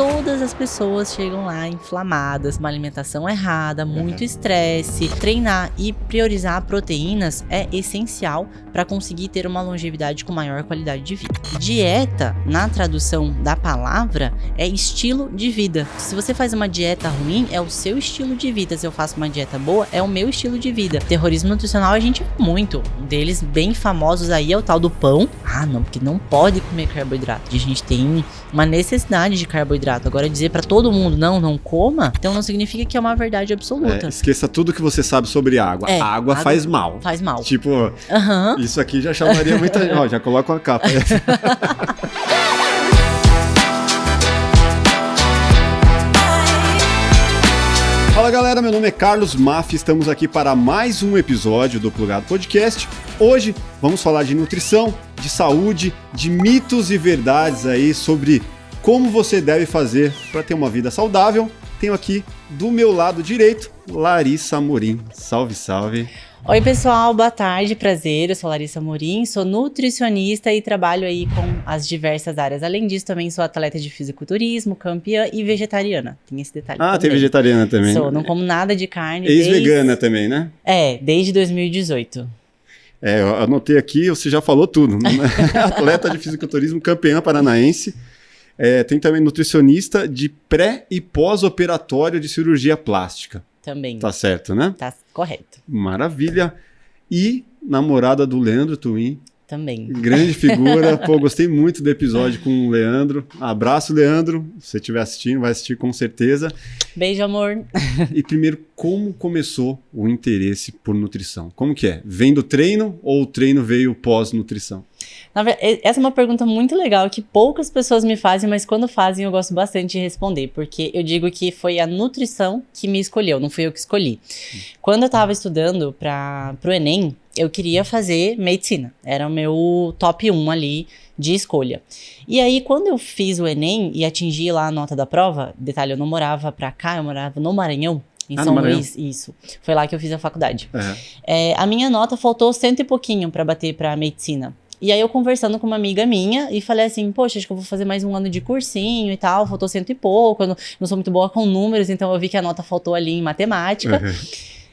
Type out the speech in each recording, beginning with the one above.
todas as pessoas chegam lá inflamadas, uma alimentação errada, muito estresse. Treinar e priorizar proteínas é essencial para conseguir ter uma longevidade com maior qualidade de vida. Dieta, na tradução da palavra, é estilo de vida. Se você faz uma dieta ruim, é o seu estilo de vida. Se eu faço uma dieta boa, é o meu estilo de vida. Terrorismo nutricional a gente vê muito. Um deles bem famosos aí é o tal do pão. Ah, não, porque não pode comer carboidrato. A gente tem uma necessidade de carboidrato. Agora dizer pra todo mundo, não coma, então não significa que é uma verdade absoluta. Esqueça tudo que você sabe sobre água. Água faz mal. Faz mal. Tipo, isso aqui já chamaria muita gente. Ó, já coloca uma capa. Fala galera, meu nome é Carlos Maff, estamos aqui para mais um episódio do Plugado Podcast. Hoje vamos falar de nutrição, de saúde, de mitos e verdades aí sobre como você deve fazer para ter uma vida saudável. Tenho aqui do meu lado direito, Larissa Amorim. Salve, salve. Oi pessoal, boa tarde, prazer, eu sou Larissa Amorim, sou nutricionista e trabalho aí com as diversas áreas. Além disso, também sou atleta de fisiculturismo, campeã e vegetariana. Tem esse detalhe também. Tem vegetariana também. Sou, não como nada de carne. Ex-vegana também, né? Desde 2018. Eu anotei aqui, você já falou tudo. Né? Atleta de fisiculturismo, campeã paranaense. Tem também nutricionista de pré e pós-operatório de cirurgia plástica. Também. Tá certo, né? Tá correto. Maravilha. E namorada do Leandro Twin. Também. Grande figura. Pô, gostei muito do episódio com o Leandro. Abraço, Leandro. Se você estiver assistindo, vai assistir com certeza. Beijo, amor. E primeiro, como começou o interesse por nutrição? Como que é? Vem do treino ou o treino veio pós-nutrição? Essa é uma pergunta muito legal que poucas pessoas me fazem, mas quando fazem eu gosto bastante de responder, porque eu digo que foi a nutrição que me escolheu, não fui eu que escolhi. Quando eu tava estudando pro Enem, eu queria fazer medicina, era o meu top 1 ali de escolha. E aí, quando eu fiz o Enem e atingi lá a nota da prova, detalhe, eu não morava pra cá, eu morava no Maranhão, em São Luís, isso. Foi lá que eu fiz a faculdade. A minha nota faltou 100 e pouquinho pra bater pra medicina. E aí eu conversando com uma amiga minha e falei assim, poxa, acho que eu vou fazer mais um ano de cursinho e tal, faltou 100 e pouco, eu não sou muito boa com números, então eu vi que a nota faltou ali em matemática.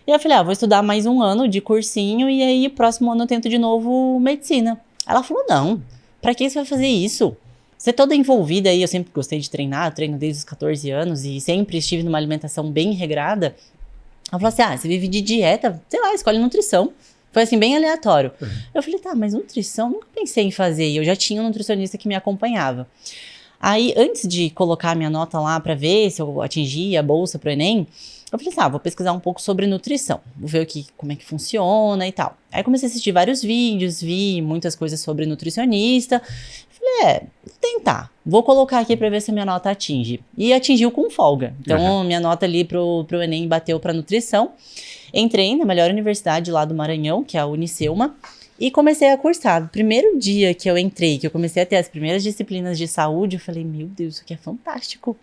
E eu falei, vou estudar mais um ano de cursinho e aí próximo ano eu tento de novo medicina. Ela falou, não, pra que você vai fazer isso? Você é toda envolvida aí, eu sempre gostei de treinar, eu treino desde os 14 anos e sempre estive numa alimentação bem regrada. Ela falou assim, você vive de dieta, sei lá, escolhe nutrição. Foi assim, bem aleatório. Eu falei, mas nutrição, nunca pensei em fazer. E eu já tinha um nutricionista que me acompanhava. Aí, antes de colocar a minha nota lá pra ver se eu atingia a bolsa pro Enem, eu falei, vou pesquisar um pouco sobre nutrição. Vou ver como é que funciona e tal. Aí comecei a assistir vários vídeos, vi muitas coisas sobre nutricionista. Falei, vou tentar. Vou colocar aqui pra ver se a minha nota atinge. E atingiu com folga. Então, minha nota ali pro Enem bateu pra nutrição. Entrei na melhor universidade lá do Maranhão, que é a Unicelma, e comecei a cursar. No primeiro dia que eu entrei, que eu comecei a ter as primeiras disciplinas de saúde, eu falei, meu Deus, isso aqui é fantástico.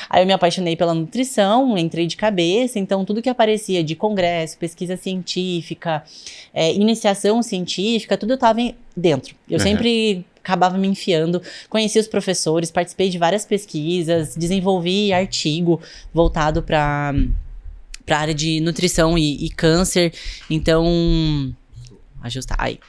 Aí eu me apaixonei pela nutrição, entrei de cabeça, então tudo que aparecia de congresso, pesquisa científica, iniciação científica, tudo eu estava dentro. Eu sempre acabava me enfiando, conheci os professores, participei de várias pesquisas, desenvolvi artigo voltado para a área de nutrição e câncer, então ajustar aí.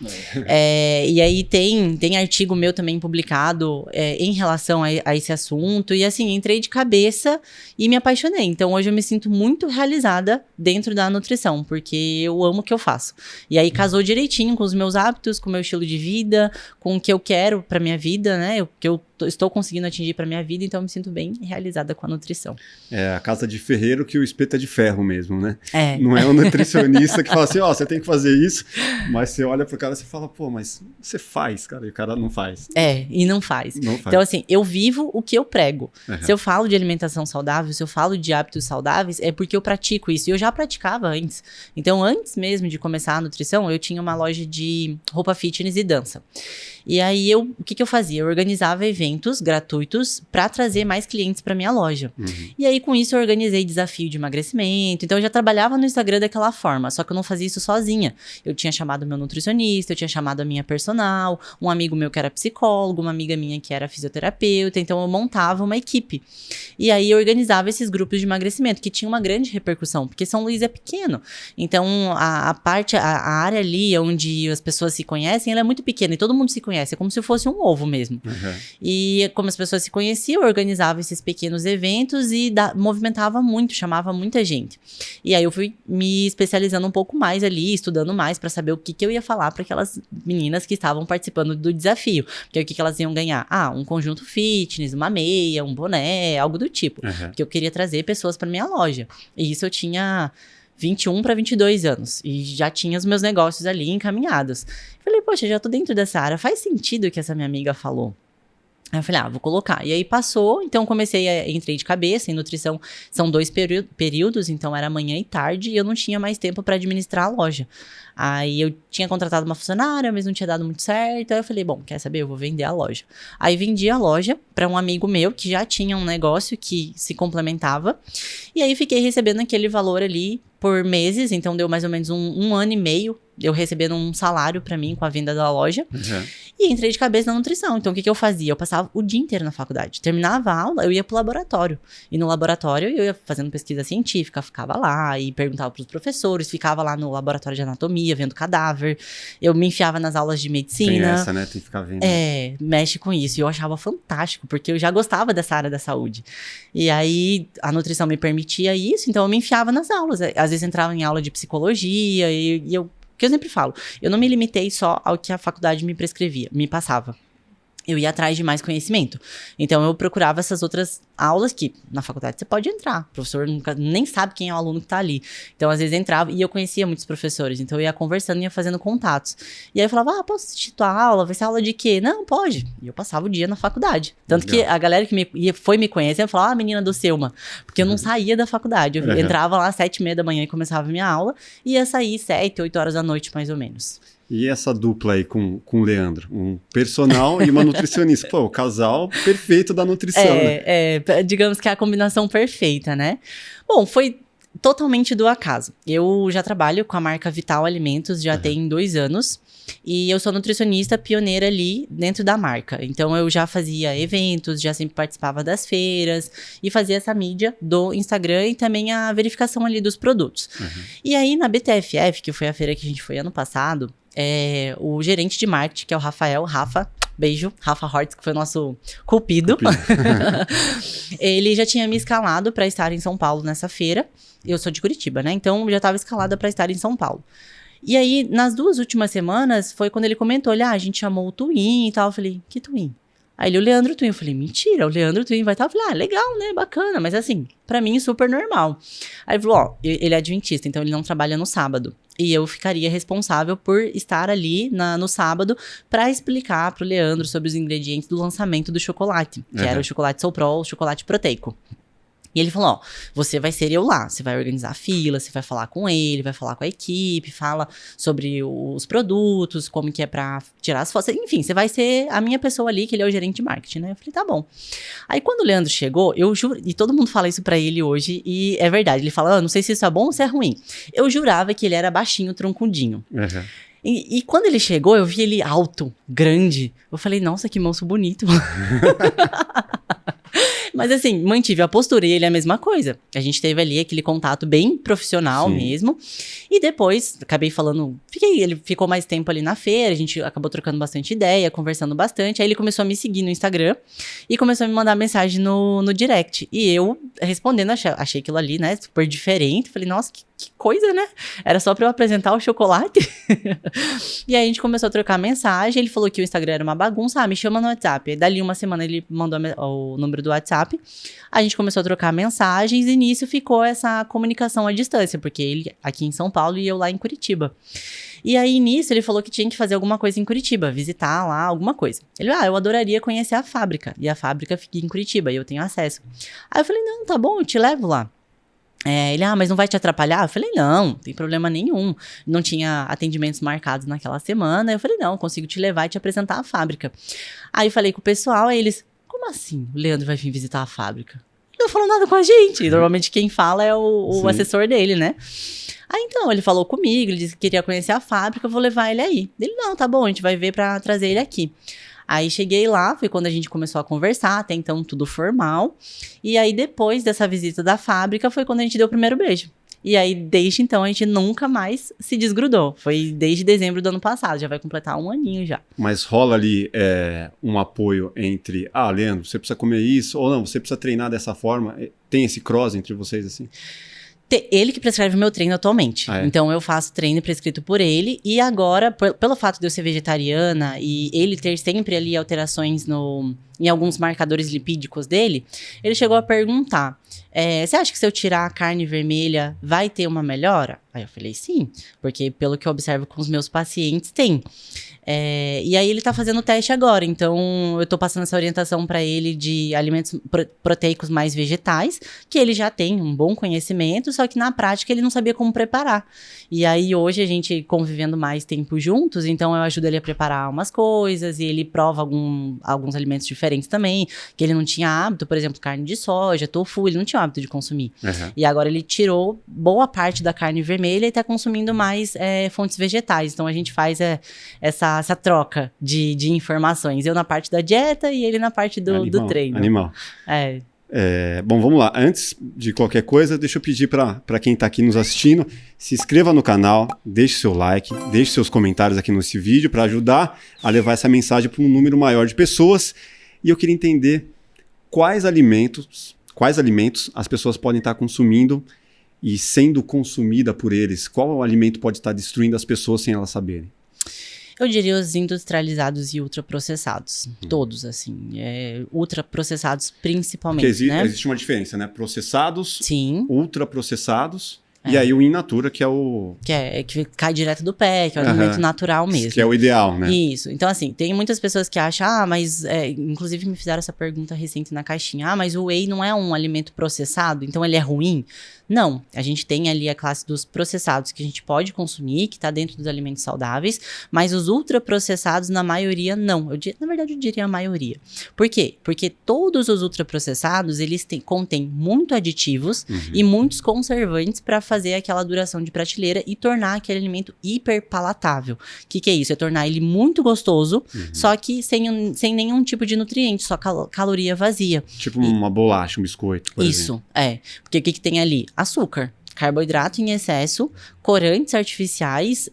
E aí tem artigo meu também publicado em relação a esse assunto, e assim, entrei de cabeça e me apaixonei. Então hoje eu me sinto muito realizada dentro da nutrição, porque eu amo o que eu faço. E aí casou direitinho com os meus hábitos, com o meu estilo de vida, com o que eu quero pra minha vida, né? O que eu estou conseguindo atingir pra minha vida, então eu me sinto bem realizada com a nutrição. É a casa de ferreiro que o espeto é de ferro mesmo, né? Não é um nutricionista que fala assim, você tem que fazer isso, mas você olha pro cara e você fala, mas você faz, cara, e o cara não faz. E não faz. Então assim, eu vivo o que eu prego. Se eu falo de alimentação saudável, se eu falo de hábitos saudáveis, é porque eu pratico isso, e eu já praticava antes. Então antes mesmo de começar a nutrição, eu tinha uma loja de roupa fitness e dança. E aí o que eu fazia? Eu organizava eventos eventos gratuitos para trazer mais clientes para minha loja. E aí, com isso, eu organizei desafio de emagrecimento. Então, eu já trabalhava no Instagram daquela forma, só que eu não fazia isso sozinha. Eu tinha chamado meu nutricionista, eu tinha chamado a minha personal, um amigo meu que era psicólogo, uma amiga minha que era fisioterapeuta. Então, eu montava uma equipe. E aí, eu organizava esses grupos de emagrecimento, que tinha uma grande repercussão, porque São Luís é pequeno. Então, a área ali onde as pessoas se conhecem, ela é muito pequena e todo mundo se conhece. É como se fosse um ovo mesmo. E como as pessoas se conheciam, eu organizava esses pequenos eventos e movimentava muito, chamava muita gente. E aí eu fui me especializando um pouco mais ali, estudando mais para saber o que eu ia falar para aquelas meninas que estavam participando do desafio. Porque o que elas iam ganhar? Um conjunto fitness, uma meia, um boné, algo do tipo. Porque eu queria trazer pessoas para minha loja. E isso eu tinha 21 para 22 anos. E já tinha os meus negócios ali encaminhados. Falei, poxa, já tô dentro dessa área. Faz sentido o que essa minha amiga falou. Aí eu falei, vou colocar. E aí passou, então entrei de cabeça. Em nutrição são 2 períodos, então era manhã e tarde. E eu não tinha mais tempo para administrar a loja. Aí eu tinha contratado uma funcionária, mas não tinha dado muito certo. Aí eu falei, bom, quer saber? Eu vou vender a loja. Aí vendi a loja para um amigo meu que já tinha um negócio que se complementava. E aí fiquei recebendo aquele valor ali por meses. Então deu mais ou menos um ano e meio eu recebendo um salário pra mim com a venda da loja. E entrei de cabeça na nutrição. Então, o que eu fazia? Eu passava o dia inteiro na faculdade. Terminava a aula, eu ia pro laboratório. E no laboratório, eu ia fazendo pesquisa científica, ficava lá e perguntava pros professores, ficava lá no laboratório de anatomia, vendo cadáver. Eu me enfiava nas aulas de medicina. Tem essa, né? Tem que ficar vendo. Mexe com isso. E eu achava fantástico, porque eu já gostava dessa área da saúde. E aí, a nutrição me permitia isso, então eu me enfiava nas aulas. Às vezes entrava em aula de psicologia e eu... Porque eu sempre falo, eu não me limitei só ao que a faculdade me prescrevia, me passava. Eu ia atrás de mais conhecimento. Então, eu procurava essas outras aulas que na faculdade você pode entrar. O professor nunca, nem sabe quem é o aluno que tá ali. Então, às vezes entrava e eu conhecia muitos professores. Então, eu ia conversando e ia fazendo contatos. E aí eu falava, posso assistir tua aula? Vai ser aula de quê? Não, pode. E eu passava o dia na faculdade. Tanto que a galera que foi me conhecer, falava, menina do Selma. Porque eu não saía da faculdade. Eu entrava lá às 7h30 da manhã e começava a minha aula. E ia sair 7, 8 horas da noite, mais ou menos. E essa dupla aí com o Leandro? Um personal e uma nutricionista. Pô, o casal perfeito da nutrição, né? Digamos que é a combinação perfeita, né? Bom, foi totalmente do acaso. Eu já trabalho com a marca Vital Alimentos, já tem 2 anos. E eu sou nutricionista pioneira ali dentro da marca. Então, eu já fazia eventos, já sempre participava das feiras e fazia essa mídia do Instagram e também a verificação ali dos produtos. E aí, na BTFF, que foi a feira que a gente foi ano passado, o gerente de marketing, que é o Rafa, beijo, Rafa Hortz, que foi o nosso cupido. Ele já tinha me escalado para estar em São Paulo nessa feira. Eu sou de Curitiba, né? Então, já estava escalada para estar em São Paulo. E aí, nas 2 últimas semanas, foi quando ele comentou, a gente chamou o Twin e tal. Eu falei, que Twin? Aí ele, o Leandro Twin. Eu falei, mentira, o Leandro Twin vai estar. Eu falei, legal, né, bacana. Mas assim, pra mim, super normal. Aí ele falou, ele é adventista, então ele não trabalha no sábado. E eu ficaria responsável por estar ali no sábado para explicar pro Leandro sobre os ingredientes do lançamento do chocolate. Que era o chocolate Soprol, o chocolate proteico. E ele falou, você vai ser eu lá, você vai organizar a fila, você vai falar com ele, vai falar com a equipe, fala sobre os produtos, como que é pra tirar as fotos, enfim, você vai ser a minha pessoa ali, que ele é o gerente de marketing, né? Eu falei, tá bom. Aí quando o Leandro chegou, eu juro, e todo mundo fala isso pra ele hoje, e é verdade, ele fala, não sei se isso é bom ou se é ruim. Eu jurava que ele era baixinho, troncudinho. E quando ele chegou, eu vi ele alto, grande, eu falei, nossa, que moço bonito. Mas assim, mantive a postura e ele é a mesma coisa. A gente teve ali aquele contato bem profissional mesmo. E depois, acabei falando... Ele ficou mais tempo ali na feira, a gente acabou trocando bastante ideia, conversando bastante. Aí ele começou a me seguir no Instagram e começou a me mandar mensagem no direct. E eu, respondendo, achei aquilo ali, né, super diferente. Falei, nossa, que coisa, né? Era só pra eu apresentar o chocolate. E aí a gente começou a trocar mensagem. Ele falou que o Instagram era uma bagunça. Me chama no WhatsApp. Aí dali uma semana ele mandou o número do WhatsApp. A gente começou a trocar mensagens e nisso ficou essa comunicação à distância, porque ele aqui em São Paulo e eu lá em Curitiba. E aí, nisso, ele falou que tinha que fazer alguma coisa em Curitiba, visitar lá, alguma coisa. Ele, eu adoraria conhecer a fábrica. E a fábrica fica em Curitiba, e eu tenho acesso. Aí eu falei, não, tá bom, eu te levo lá. Ele, mas não vai te atrapalhar? Eu falei, não tem problema nenhum. Não tinha atendimentos marcados naquela semana. Eu falei, não, consigo te levar e te apresentar a fábrica. Aí eu falei com o pessoal, aí eles, assim o Leandro vai vir visitar a fábrica? Não falou nada com a gente. Normalmente quem fala é o assessor dele, né? Aí então, ele falou comigo, ele disse que queria conhecer a fábrica, eu vou levar ele aí. Ele, não, tá bom, a gente vai ver pra trazer ele aqui. Aí cheguei lá, foi quando a gente começou a conversar, até então tudo formal. E aí depois dessa visita da fábrica, foi quando a gente deu o primeiro beijo. E aí, desde então, a gente nunca mais se desgrudou. Foi desde dezembro do ano passado, já vai completar 1 aninho já. Mas rola ali um apoio entre, Leandro, você precisa comer isso, ou não, você precisa treinar dessa forma. Tem esse cross entre vocês, assim? Ele que prescreve o meu treino atualmente. Então, eu faço treino prescrito por ele. E agora, pelo fato de eu ser vegetariana e ele ter sempre ali alterações em alguns marcadores lipídicos dele, ele chegou a perguntar, você acha que se eu tirar a carne vermelha vai ter uma melhora? Aí eu falei, sim, porque pelo que eu observo com os meus pacientes, tem. E aí ele tá fazendo o teste agora, então eu tô passando essa orientação para ele de alimentos proteicos mais vegetais, que ele já tem um bom conhecimento, só que na prática ele não sabia como preparar. E aí hoje a gente convivendo mais tempo juntos, então eu ajudo ele a preparar umas coisas, e ele prova alguns alimentos diferentes também, que ele não tinha hábito, por exemplo, carne de soja, tofu, ele não tinha hábito de consumir. E agora ele tirou boa parte da carne vermelha e tá consumindo mais fontes vegetais, então a gente faz essa troca de informações. Eu na parte da dieta e ele na parte do treino. Animal. Bom, vamos lá. Antes de qualquer coisa, deixa eu pedir para quem está aqui nos assistindo, se inscreva no canal, deixe seu like, deixe seus comentários aqui nesse vídeo para ajudar a levar essa mensagem para um número maior de pessoas. E eu queria entender quais alimentos as pessoas podem estar consumindo e sendo consumida por eles. Qual alimento pode estar destruindo as pessoas sem elas saberem? Eu diria os industrializados e ultraprocessados. Todos, assim. Ultraprocessados principalmente, Porque né? existe uma diferença, né? Processados, sim, ultraprocessados, e aí o in natura, que é o... Que cai direto do pé, que é o alimento natural mesmo. Que é o ideal, né? Isso. Então, assim, tem muitas pessoas que acham, mas... inclusive me fizeram essa pergunta recente na caixinha. Mas o whey não é um alimento processado, então ele é ruim? Não, a gente tem ali a classe dos processados que a gente pode consumir, que está dentro dos alimentos saudáveis, mas os ultraprocessados, na maioria, não. Na verdade, eu diria a maioria. Por quê? Porque todos os ultraprocessados, eles contêm muito aditivos e muitos conservantes para fazer aquela duração de prateleira e tornar aquele alimento hiper palatável. O que é isso? É tornar ele muito gostoso, só que sem nenhum tipo de nutriente, só caloria vazia. Tipo uma bolacha, um biscoito, por exemplo. Isso, Porque o que tem ali? Açúcar, carboidrato em excesso, corantes artificiais,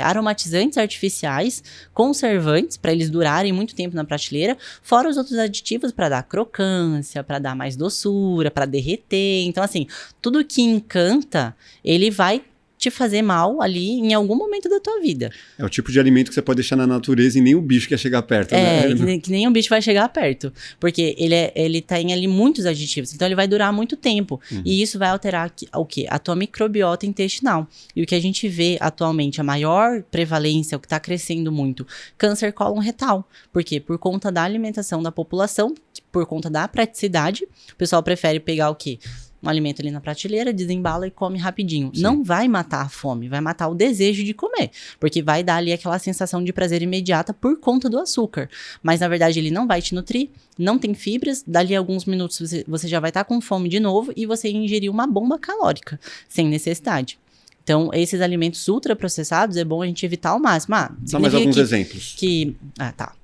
aromatizantes artificiais, conservantes para eles durarem muito tempo na prateleira, fora os outros aditivos para dar crocância, para dar mais doçura, para derreter. Então, assim, tudo que encanta, ele vai te fazer mal ali em algum momento da tua vida. É o tipo de alimento que você pode deixar na natureza e nem o bicho quer chegar perto, né? Que nem o bicho vai chegar perto. Porque ele tem ali muitos aditivos. Então, ele vai durar muito tempo. E isso vai alterar o quê? A tua microbiota intestinal. E o que a gente vê atualmente, a maior prevalência, o que está crescendo muito, câncer cólon retal. Por quê? Por conta da alimentação da população, por conta da praticidade, o pessoal prefere pegar o quê? Um alimento ali na prateleira, desembala e come rapidinho. Sim. Não vai matar a fome, vai matar o desejo de comer. Porque vai dar ali aquela sensação de prazer imediata por conta do açúcar. Mas, na verdade, ele não vai te nutrir, não tem fibras, dali a alguns minutos você já vai estar com fome de novo e você ingeriu uma bomba calórica, sem necessidade. Então, esses alimentos ultraprocessados é bom a gente evitar ao máximo. Dá mais alguns exemplos.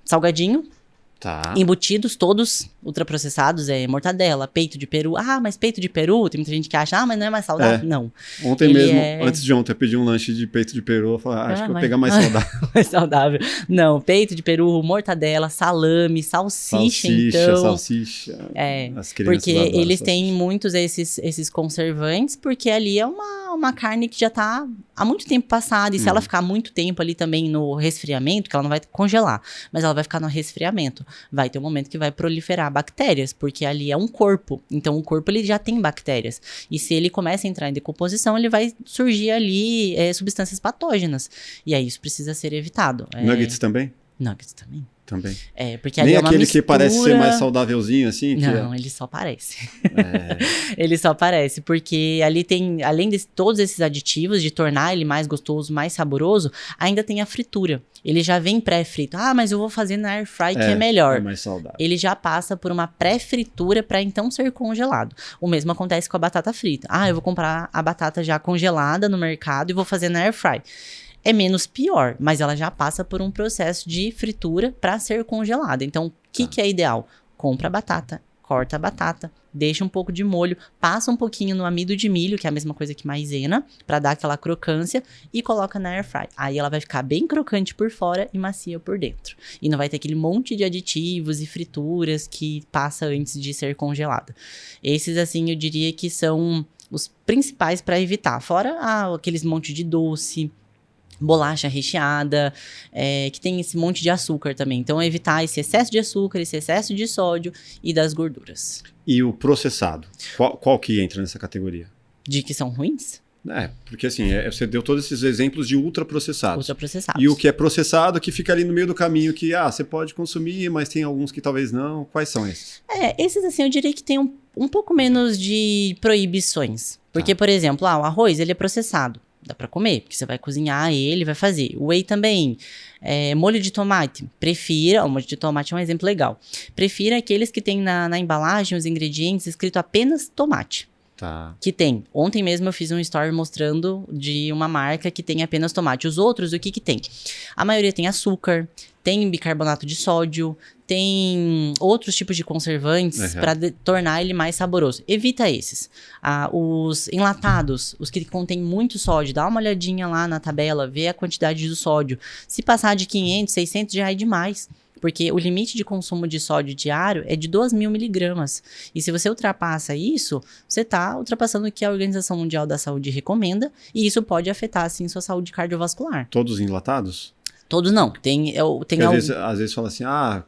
Salgadinho. Tá. Embutidos, todos ultraprocessados, mortadela, peito de peru. Mas peito de peru, tem muita gente que acha, mas não é mais saudável. Não. Ontem mesmo, antes de ontem, eu pedi um lanche de peito de peru, eu falei, acho que eu vou pegar mais saudável. Mais saudável. Não, peito de peru, mortadela, salame, salsicha. As crianças porque eles têm muitos esses conservantes, porque ali é uma carne que já tá há muito tempo passada, e se ela ficar muito tempo ali também no resfriamento, que ela não vai congelar, mas ela vai ficar no resfriamento, vai ter um momento que vai proliferar bactérias, porque ali é um corpo, então o corpo ele já tem bactérias, e se ele começa a entrar em decomposição, ele vai surgir ali substâncias patógenas, e aí isso precisa ser evitado. Nuggets também? Nuggets também. Também. Porque ali nem é uma aquele mistura... que parece ser mais saudávelzinho, assim? Não, ele só parece. Ele só parece, porque ali tem, além de todos esses aditivos, de tornar ele mais gostoso, mais saboroso, ainda tem a fritura. Ele já vem pré-frito. Mas eu vou fazer na air fry que é melhor. É mais saudável. Ele já passa por uma pré-fritura para então ser congelado. O mesmo acontece com a batata frita. Eu vou comprar a batata já congelada no mercado e vou fazer na air fry. É menos pior, mas ela já passa por um processo de fritura para ser congelada. Então, o que é ideal? Compra a batata, corta a batata, deixa um pouco de molho, passa um pouquinho no amido de milho, que é a mesma coisa que maisena, para dar aquela crocância, e coloca na air fry. Aí ela vai ficar bem crocante por fora e macia por dentro. E não vai ter aquele monte de aditivos e frituras que passa antes de ser congelada. Esses, assim, eu diria que são os principais para evitar. Fora aqueles monte de doce, bolacha recheada, que tem esse monte de açúcar também. Então, evitar esse excesso de açúcar, esse excesso de sódio e das gorduras. E o processado? Qual que entra nessa categoria? De que são ruins? Porque assim, você deu todos esses exemplos de ultraprocessados. Ultraprocessados. E o que é processado, que fica ali no meio do caminho, que você pode consumir, mas tem alguns que talvez não. Quais são esses? Esses, assim, eu diria que tem um pouco menos de proibições. Porque, por exemplo, o arroz, ele é processado. Dá pra comer, porque você vai cozinhar ele, vai fazer. O whey também. Molho de tomate. Prefira, o molho de tomate é um exemplo legal. Prefira aqueles que tem na embalagem, os ingredientes, escrito apenas tomate. Tá. Que tem. Ontem mesmo eu fiz um story mostrando de uma marca que tem apenas tomate. Os outros, o que tem? A maioria tem açúcar, tem bicarbonato de sódio, tem outros tipos de conservantes para tornar ele mais saboroso. Evita esses. Os enlatados, os que contêm muito sódio, dá uma olhadinha lá na tabela, vê a quantidade do sódio. Se passar de 500, 600 já é demais. Porque o limite de consumo de sódio diário é de 2.000 miligramas. E se você ultrapassa isso, você está ultrapassando o que a Organização Mundial da Saúde recomenda. E isso pode afetar, assim, sua saúde cardiovascular. Todos enlatados? Todos não. Tem às vezes fala assim,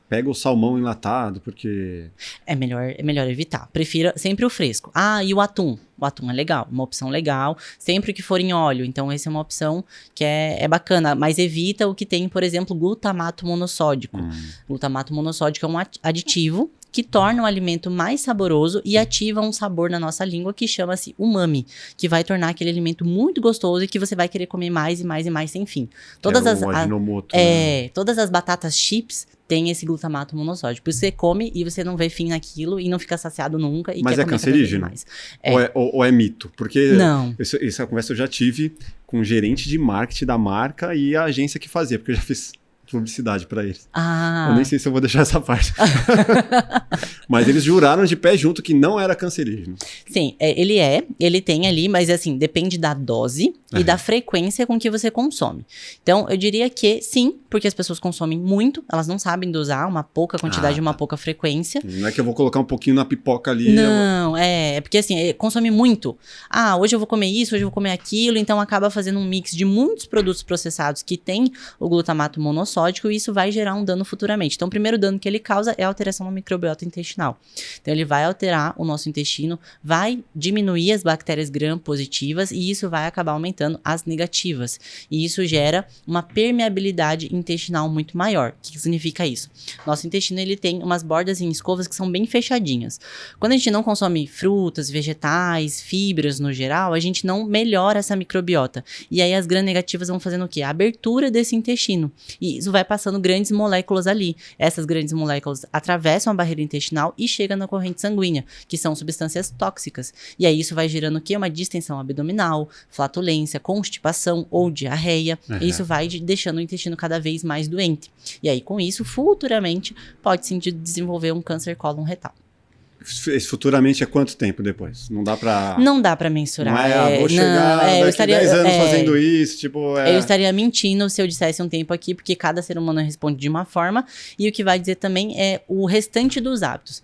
pega o salmão enlatado, porque... É melhor evitar. Prefira sempre o fresco. E o atum? O atum é legal, uma opção legal. Sempre que for em óleo. Então, essa é uma opção que é bacana. Mas evita o que tem, por exemplo, glutamato monossódico. Glutamato monossódico é um aditivo que torna o alimento mais saboroso e ativa um sabor na nossa língua que chama-se umami, que vai tornar aquele alimento muito gostoso e que você vai querer comer mais e mais e mais sem fim. Todas as batatas chips têm esse glutamato monossódico. Você come e você não vê fim naquilo e não fica saciado nunca e Mas quer é comer cancerígeno? Mais. Ou é mito? Porque não. Essa conversa eu já tive com o gerente de marketing da marca e a agência que fazia, porque eu já fiz publicidade pra eles. Eu nem sei se eu vou deixar essa parte. Mas eles juraram de pé junto que não era cancerígeno. Sim, ele tem ali, mas assim, depende da dose e da frequência com que você consome. Então, eu diria que sim, porque as pessoas consomem muito, elas não sabem dosar uma pouca quantidade e uma pouca frequência. Não é que eu vou colocar um pouquinho na pipoca ali. Não, é porque assim, consome muito. Hoje eu vou comer isso, hoje eu vou comer aquilo, então acaba fazendo um mix de muitos produtos processados que tem o glutamato monossódico e isso vai gerar um dano futuramente. Então, o primeiro dano que ele causa é a alteração na microbiota intestinal. Então, ele vai alterar o nosso intestino, vai diminuir as bactérias gram-positivas e isso vai acabar aumentando as negativas. E isso gera uma permeabilidade intestinal muito maior. O que significa isso? Nosso intestino, ele tem umas bordas em escovas que são bem fechadinhas. Quando a gente não consome frutas, vegetais, fibras no geral, a gente não melhora essa microbiota. E aí, as gram-negativas vão fazendo o quê? A abertura desse intestino. E isso vai passando grandes moléculas ali. Essas grandes moléculas atravessam a barreira intestinal e chegam na corrente sanguínea, que são substâncias tóxicas. E aí isso vai gerando o quê? Uma distensão abdominal, flatulência, constipação ou diarreia. E isso vai deixando o intestino cada vez mais doente. E aí com isso, futuramente, pode-se desenvolver um câncer cólon retal. Futuramente é quanto tempo depois? Não dá pra mensurar. Não vou chegar daqui 10 anos fazendo isso, Eu estaria mentindo se eu dissesse um tempo aqui, porque cada ser humano responde de uma forma, e o que vai dizer também é o restante dos hábitos.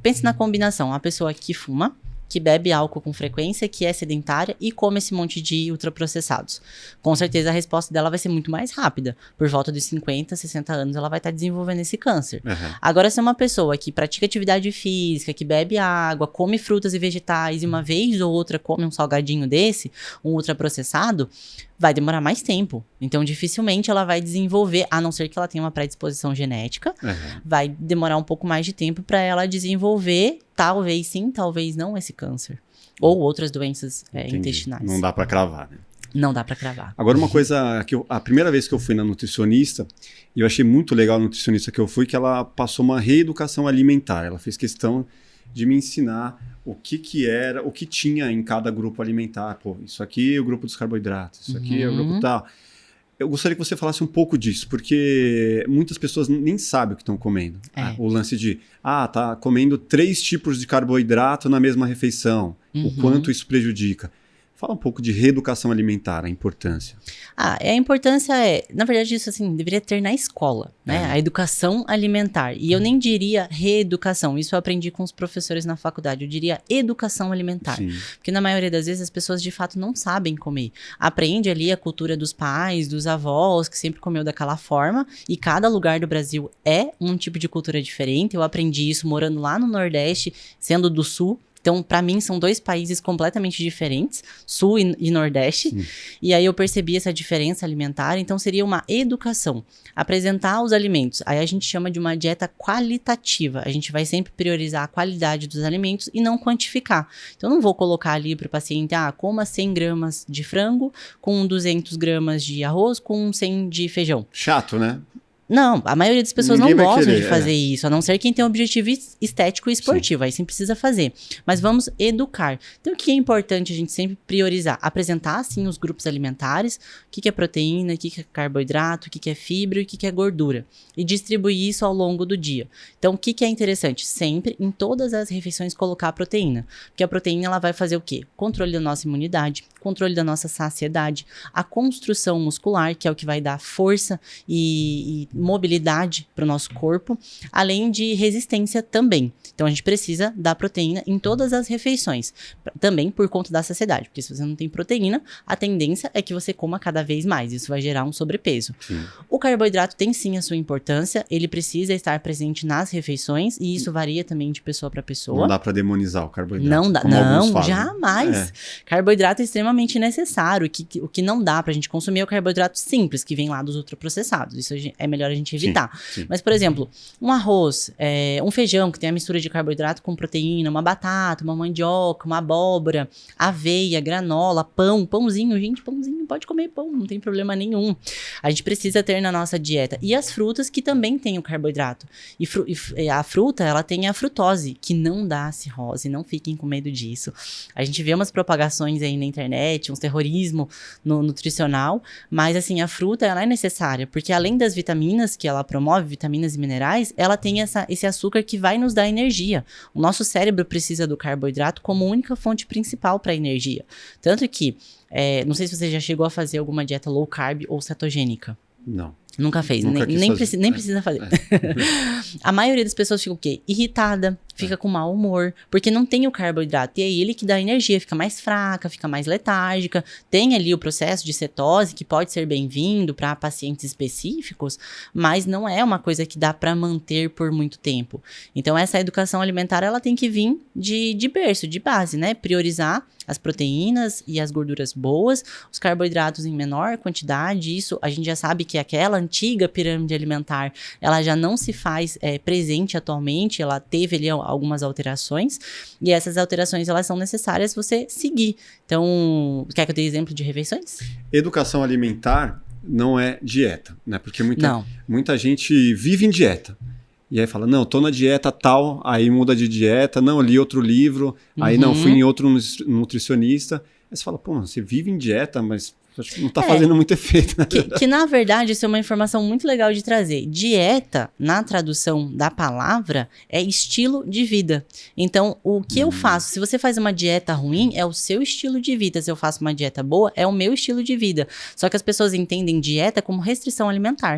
Pense na combinação, uma pessoa que fuma, que bebe álcool com frequência, que é sedentária e come esse monte de ultraprocessados. Com certeza a resposta dela vai ser muito mais rápida. Por volta de 50, 60 anos ela vai estar desenvolvendo esse câncer. Agora, se é uma pessoa que pratica atividade física, que bebe água, come frutas e vegetais e uma vez ou outra come um salgadinho desse, um ultraprocessado, vai demorar mais tempo. Então, dificilmente ela vai desenvolver, a não ser que ela tenha uma predisposição genética, vai demorar um pouco mais de tempo para ela desenvolver, talvez sim, talvez não, esse câncer. Ou outras doenças intestinais. Não dá para cravar, né? Não dá para cravar. Agora, uma coisa que a primeira vez que eu fui na nutricionista, e eu achei muito legal a nutricionista que eu fui, que ela passou uma reeducação alimentar. Ela fez questão de me ensinar o que era, o que tinha em cada grupo alimentar. Pô, isso aqui é o grupo dos carboidratos, isso aqui é o grupo tal. Eu gostaria que você falasse um pouco disso, porque muitas pessoas nem sabem o que estão comendo. O lance de, tá comendo 3 tipos de carboidrato na mesma refeição. O quanto isso prejudica. Fala um pouco de reeducação alimentar, a importância. A importância na verdade, isso assim, deveria ter na escola, né? A educação alimentar. E eu nem diria reeducação, isso eu aprendi com os professores na faculdade, eu diria educação alimentar. Sim. Porque na maioria das vezes as pessoas de fato não sabem comer. Aprende ali a cultura dos pais, dos avós, que sempre comeu daquela forma, e cada lugar do Brasil é um tipo de cultura diferente. Eu aprendi isso morando lá no Nordeste, sendo do Sul. Então, para mim, são 2 países completamente diferentes, Sul e Nordeste. Sim. E aí eu percebi essa diferença alimentar. Então, seria uma educação. Apresentar os alimentos. Aí a gente chama de uma dieta qualitativa. A gente vai sempre priorizar a qualidade dos alimentos e não quantificar. Então, eu não vou colocar ali para o paciente, coma 100 gramas de frango com 200 gramas de arroz com 100 de feijão. Chato, né? Não, a maioria das pessoas não gostam de fazer isso, a não ser quem tem um objetivo estético e esportivo, aí sim precisa fazer. Mas vamos educar. Então, o que é importante a gente sempre priorizar? Apresentar, sim, os grupos alimentares, o que é proteína, o que é carboidrato, o que é fibra e o que é gordura. E distribuir isso ao longo do dia. Então, o que é interessante? Sempre, em todas as refeições, colocar a proteína. Porque a proteína, ela vai fazer o quê? Controle da nossa imunidade, controle da nossa saciedade, a construção muscular, que é o que vai dar força e mobilidade para o nosso corpo, além de resistência também. Então, a gente precisa da proteína em todas as refeições, também por conta da saciedade, porque se você não tem proteína, a tendência é que você coma cada vez mais, isso vai gerar um sobrepeso. Sim. O carboidrato tem sim a sua importância, ele precisa estar presente nas refeições, e isso varia também de pessoa para pessoa. Não dá para demonizar o carboidrato. Não dá, não, jamais. Carboidrato é extremamente necessário, o que não dá pra gente consumir é o carboidrato simples, que vem lá dos ultraprocessados, isso é melhor a gente evitar. Sim. Mas, por exemplo, um arroz, um feijão que tem a mistura de carboidrato com proteína, uma batata, uma mandioca, uma abóbora, aveia, granola, pãozinho, gente, pãozinho, pode comer pão, não tem problema nenhum. A gente precisa ter na nossa dieta. E as frutas que também têm o carboidrato. E a fruta, ela tem a frutose, que não dá cirrose, não fiquem com medo disso. A gente vê umas propagações aí na internet, uns terrorismo nutricional, mas assim, a fruta, ela é necessária, porque além das vitaminas que ela promove, vitaminas e minerais, ela tem esse açúcar que vai nos dar energia. O nosso cérebro precisa do carboidrato como única fonte principal para energia. Tanto que, não sei se você já chegou a fazer alguma dieta low carb ou cetogênica. Não. Nunca fez, nem precisa fazer. A maioria das pessoas fica o quê? Irritada, fica com mau humor, porque não tem o carboidrato, e é ele que dá energia, fica mais fraca, fica mais letárgica. Tem ali o processo de cetose, que pode ser bem-vindo para pacientes específicos, mas não é uma coisa que dá para manter por muito tempo. Então, essa educação alimentar, ela tem que vir de berço, de base, né? Priorizar as proteínas e as gorduras boas, os carboidratos em menor quantidade. Isso a gente já sabe que aquela antiga pirâmide alimentar, ela já não se faz presente atualmente, ela teve ali algumas alterações, e essas alterações, elas são necessárias você seguir. Então, quer que eu dê exemplo de refeições? Educação alimentar não é dieta, né? Porque muita gente vive em dieta. E aí fala, não, tô na dieta tal, aí muda de dieta, não, li outro livro, aí não, fui em outro nutricionista. Aí você fala, pô, você vive em dieta, mas acho que não tá fazendo muito efeito. Né? Que na verdade, isso é uma informação muito legal de trazer. Dieta, na tradução da palavra, é estilo de vida. Então, o que eu faço? Se você faz uma dieta ruim, é o seu estilo de vida. Se eu faço uma dieta boa, é o meu estilo de vida. Só que as pessoas entendem dieta como restrição alimentar.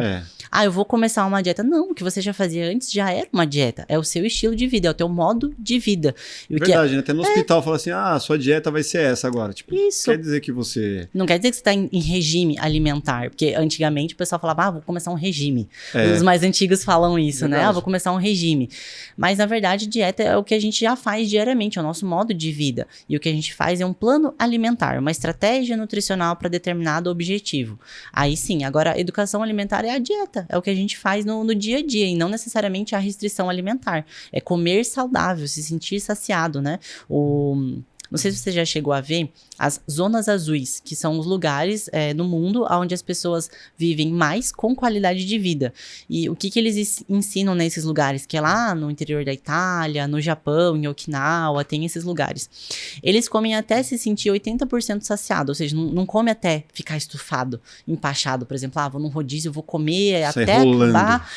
Eu vou começar uma dieta. Não, o que você já fazia antes já era uma dieta. É o seu estilo de vida, é o teu modo de vida. Verdade, né? Até no hospital fala assim, sua dieta vai ser essa agora. Tipo, isso. Quer dizer que você... Não quer dizer que você está em regime alimentar, porque antigamente o pessoal falava, vou começar um regime. Os mais antigos falam isso, né? Vou começar um regime. Mas, na verdade, dieta é o que a gente já faz diariamente, é o nosso modo de vida. E o que a gente faz é um plano alimentar, uma estratégia nutricional para determinado objetivo. Aí sim, agora a educação alimentar é a dieta, é o que a gente faz no dia a dia, e não necessariamente a restrição alimentar. É comer saudável, se sentir saciado, né? Não sei se você já chegou a ver as zonas azuis, que são os lugares no mundo onde as pessoas vivem mais com qualidade de vida. E o que eles ensinam nesses lugares? Que é lá no interior da Itália, no Japão, em Okinawa, tem esses lugares. Eles comem até se sentir 80% saciado, ou seja, não come até ficar estufado, empachado, por exemplo, vou num rodízio, vou comer até acabar.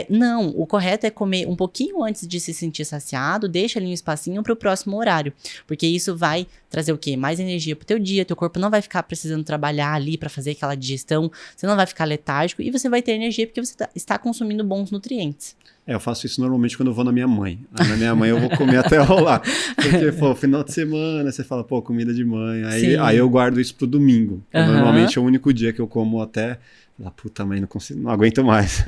Não, o correto é comer um pouquinho antes de se sentir saciado, deixa ali um espacinho para o próximo horário, porque isso vai trazer o quê? Mais energia pro teu dia, teu corpo não vai ficar precisando trabalhar ali para fazer aquela digestão, você não vai ficar letárgico e você vai ter energia porque você está consumindo bons nutrientes. Eu faço isso normalmente quando eu vou na minha mãe. Na minha mãe eu vou comer até rolar. Porque, final de semana, você fala, pô, comida de mãe. Aí eu guardo isso pro domingo. Normalmente é o único dia que eu como até... Puta, mãe, não aguento mais.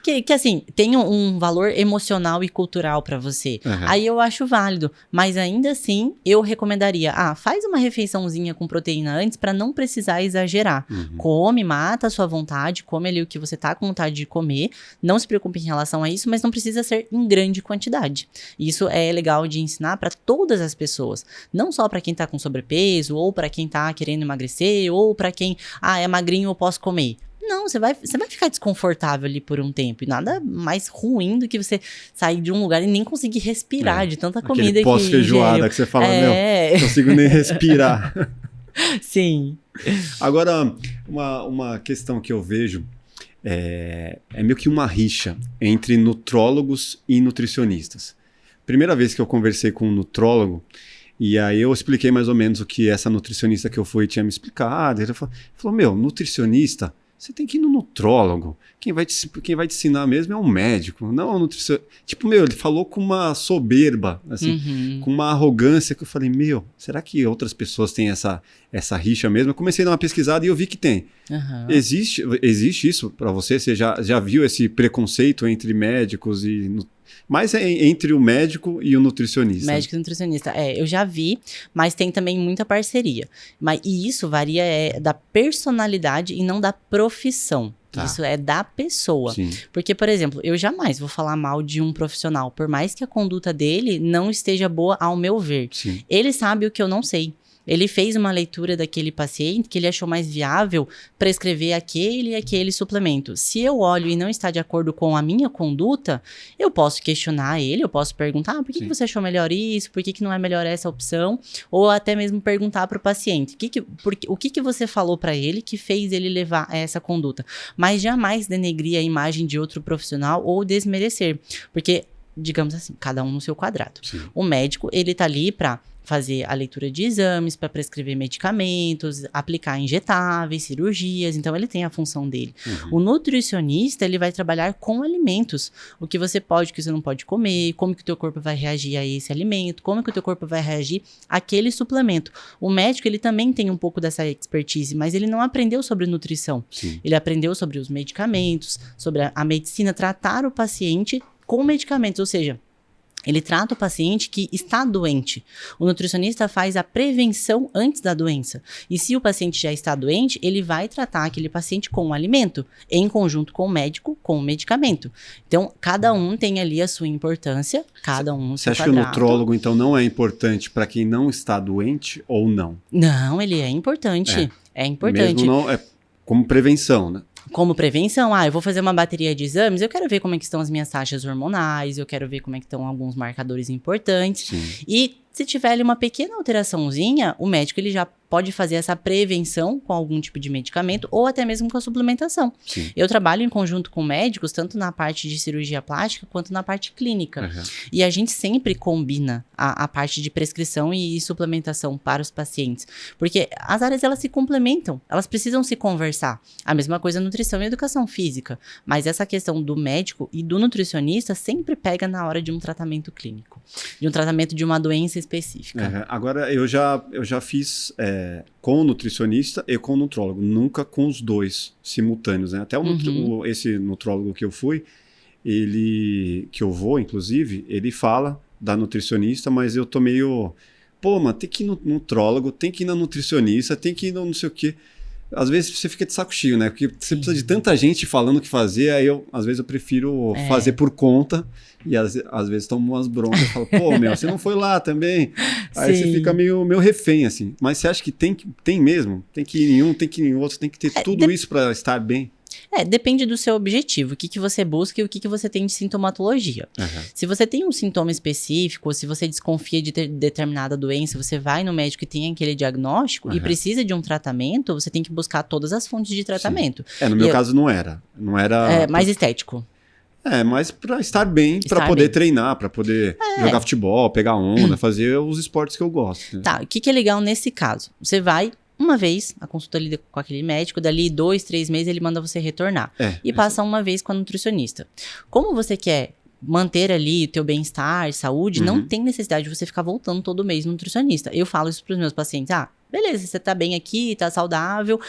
Que assim, tem um valor emocional e cultural pra você. Aí eu acho válido, mas ainda assim, eu recomendaria, faz uma refeiçãozinha com proteína antes pra não precisar exagerar. Come, mata a sua vontade, come ali o que você tá com vontade de comer, não se preocupe em relação a isso, mas não precisa ser em grande quantidade. Isso é legal de ensinar pra todas as pessoas, não só pra quem tá com sobrepeso, ou pra quem tá querendo emagrecer, ou pra quem, é magrinho, eu posso comer. Não, você vai ficar desconfortável ali por um tempo. E nada mais ruim do que você sair de um lugar e nem conseguir respirar de tanta comida que... pós-feijoada que você fala, não consigo nem respirar. Sim. Agora, uma questão que eu vejo é meio que uma rixa entre nutrólogos e nutricionistas. Primeira vez que eu conversei com um nutrólogo, e aí eu expliquei mais ou menos o que essa nutricionista que eu fui tinha me explicado. Ele falou, nutricionista... Você tem que ir no nutrólogo. Quem vai te ensinar mesmo é um médico, não um nutricionista. Ele falou com uma soberba, assim, com uma arrogância que eu falei, será que outras pessoas têm essa rixa mesmo? Eu comecei a dar uma pesquisada e eu vi que tem. Existe isso para você? Você já viu esse preconceito entre médicos e mas entre o médico e o nutricionista. Médico e nutricionista. Eu já vi, mas tem também muita parceria. E isso varia da personalidade e não da profissão. Isso é da pessoa. Sim. Porque, por exemplo, eu jamais vou falar mal de um profissional, por mais que a conduta dele não esteja boa ao meu ver. Sim. Ele sabe o que eu não sei. Ele fez uma leitura daquele paciente que ele achou mais viável prescrever aquele e aquele suplemento. Se eu olho e não está de acordo com a minha conduta, eu posso questionar ele, eu posso perguntar, por que você achou melhor isso? Por que não é melhor essa opção? Ou até mesmo perguntar para o paciente, o que você falou para ele que fez ele levar a essa conduta? Mas jamais denegrir a imagem de outro profissional ou desmerecer, porque, digamos assim, cada um no seu quadrado. Sim. O médico, ele tá ali para fazer a leitura de exames, para prescrever medicamentos, aplicar injetáveis, cirurgias, então ele tem a função dele. O nutricionista, ele vai trabalhar com alimentos, o que você pode, o que você não pode comer, como que o teu corpo vai reagir a esse alimento, como que o teu corpo vai reagir àquele suplemento. O médico, ele também tem um pouco dessa expertise, mas ele não aprendeu sobre nutrição. Sim. Ele aprendeu sobre os medicamentos, sobre a medicina, tratar o paciente com medicamentos, ou seja, ele trata o paciente que está doente. O nutricionista faz a prevenção antes da doença. E se o paciente já está doente, ele vai tratar aquele paciente com o alimento, em conjunto com o médico, com o medicamento. Então, cada um tem ali a sua importância, cada um no seu quadrado. Você acha que o nutrólogo, então, não é importante para quem não está doente ou não? Não, ele é importante. É importante. Mesmo não, como prevenção, né? Como prevenção, eu vou fazer uma bateria de exames, eu quero ver como é que estão as minhas taxas hormonais, eu quero ver como é que estão alguns marcadores importantes. Sim. E se tiver ali uma pequena alteraçãozinha, o médico ele já pode fazer essa prevenção com algum tipo de medicamento ou até mesmo com a suplementação. Sim. Eu trabalho em conjunto com médicos, tanto na parte de cirurgia plástica quanto na parte clínica. E a gente sempre combina a parte de prescrição e suplementação para os pacientes. Porque as áreas, elas se complementam, elas precisam se conversar. A mesma coisa nutrição e educação física. Mas essa questão do médico e do nutricionista sempre pega na hora de um tratamento clínico. De um tratamento de uma doença específica. Agora, eu já fiz com o nutricionista e com o nutrólogo, nunca com os dois simultâneos, né? Até esse nutrólogo que eu fui, que eu vou, inclusive, ele fala da nutricionista, mas eu tô meio... Pô, mano, tem que ir no nutrólogo, tem que ir na nutricionista, tem que ir no não sei o quê. Às vezes você fica de saco cheio, né? Porque você precisa de tanta gente falando o que fazer, aí às vezes eu prefiro fazer por conta, e às vezes tomo umas broncas e falo, pô, você não foi lá também. Aí você fica meio refém, assim. Mas você acha que tem mesmo? Tem que ir em um, tem que ir em outro, tem que ter tudo isso para estar bem? Depende do seu objetivo, o que você busca e o que você tem de sintomatologia. Se você tem um sintoma específico, ou se você desconfia de determinada doença, você vai no médico e tem aquele diagnóstico e precisa de um tratamento, você tem que buscar todas as fontes de tratamento. No meu caso não era. Mais estético. Mas para estar bem, para poder treinar, para poder jogar futebol, pegar onda, fazer os esportes que eu gosto. Né? Tá, o que é legal nesse caso? Você vai uma vez, a consulta ali com aquele médico, dali 2, 3 meses ele manda você retornar. E passa uma vez com a nutricionista. Como você quer manter ali o teu bem-estar, saúde, não tem necessidade de você ficar voltando todo mês no nutricionista. Eu falo isso pros meus pacientes, beleza, você tá bem aqui, tá saudável,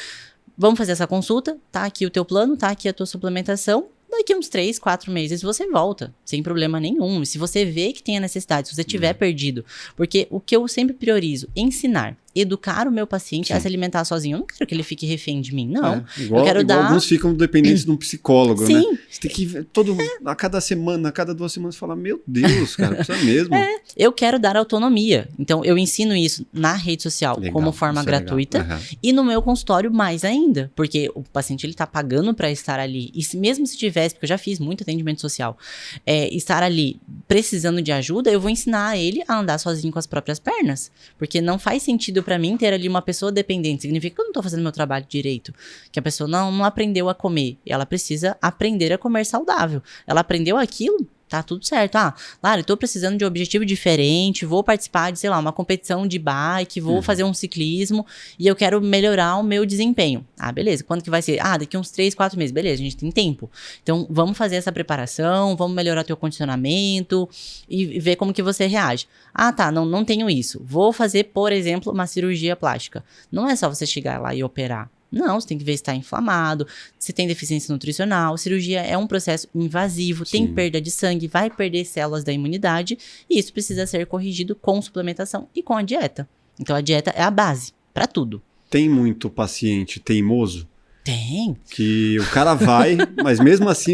vamos fazer essa consulta, tá aqui o teu plano, tá aqui a tua suplementação, daqui uns 3, 4 meses você volta, sem problema nenhum. E se você vê que tem a necessidade, se você tiver perdido, porque o que eu sempre priorizo, ensinar, educar o meu paciente a se alimentar sozinho. Eu não quero que ele fique refém de mim, não. Igual, eu quero dar... alguns ficam dependentes de um psicólogo, Sim. né? Você tem que ver a cada semana, a cada 2 semanas, falar, meu Deus, cara, precisa mesmo. Eu quero dar autonomia. Então, eu ensino isso na rede social como forma gratuita e no meu consultório mais ainda, porque o paciente, ele tá pagando para estar ali. E mesmo se tivesse, porque eu já fiz muito atendimento social, estar ali precisando de ajuda, eu vou ensinar ele a andar sozinho com as próprias pernas. Porque não faz sentido pra mim ter ali uma pessoa dependente. Significa que eu não tô fazendo meu trabalho direito. Que a pessoa não aprendeu a comer. Ela precisa aprender a comer saudável. Ela aprendeu aquilo, tá tudo certo. Lara, eu tô precisando de um objetivo diferente, vou participar de, sei lá, uma competição de bike, vou fazer um ciclismo e eu quero melhorar o meu desempenho. Beleza, quando que vai ser? Daqui uns 3, 4 meses. Beleza, a gente tem tempo. Então, vamos fazer essa preparação, vamos melhorar teu condicionamento e ver como que você reage. Não tenho isso. Vou fazer, por exemplo, uma cirurgia plástica. Não é só você chegar lá e operar. Não, você tem que ver se está inflamado, se tem deficiência nutricional. Cirurgia é um processo invasivo, tem perda de sangue, vai perder células da imunidade e isso precisa ser corrigido com suplementação e com a dieta. Então a dieta é a base para tudo. Tem muito paciente teimoso? Tem. Que o cara vai, mas mesmo assim,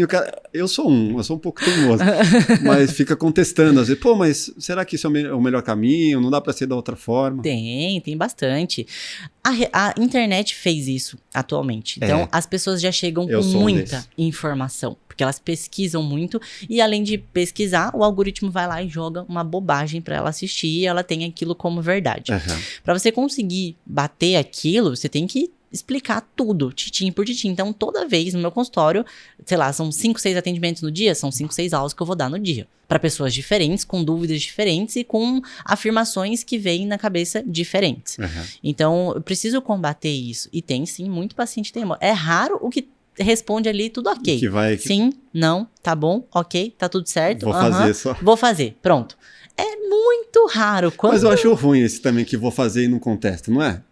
eu sou um pouco teimoso, mas fica contestando, às vezes, mas será que isso é o melhor caminho? Não dá para ser da outra forma? Tem bastante. A internet fez isso atualmente. Então, as pessoas já chegam com muita informação, porque elas pesquisam muito e além de pesquisar, o algoritmo vai lá e joga uma bobagem para ela assistir e ela tem aquilo como verdade. Para você conseguir bater aquilo, você tem que explicar tudo, titim por titim. Então, toda vez no meu consultório, sei lá, são 5, 6 atendimentos no dia, são 5, 6 aulas que eu vou dar no dia. Para pessoas diferentes, com dúvidas diferentes e com afirmações que vêm na cabeça diferentes. Então, eu preciso combater isso. E tem, sim, muito paciente teimoso. É raro o que responde ali tudo ok. Sim, não, tá bom, ok, tá tudo certo. Vou fazer só. Vou fazer, pronto. É muito raro. Mas eu acho ruim esse também que vou fazer e não contesta, não é?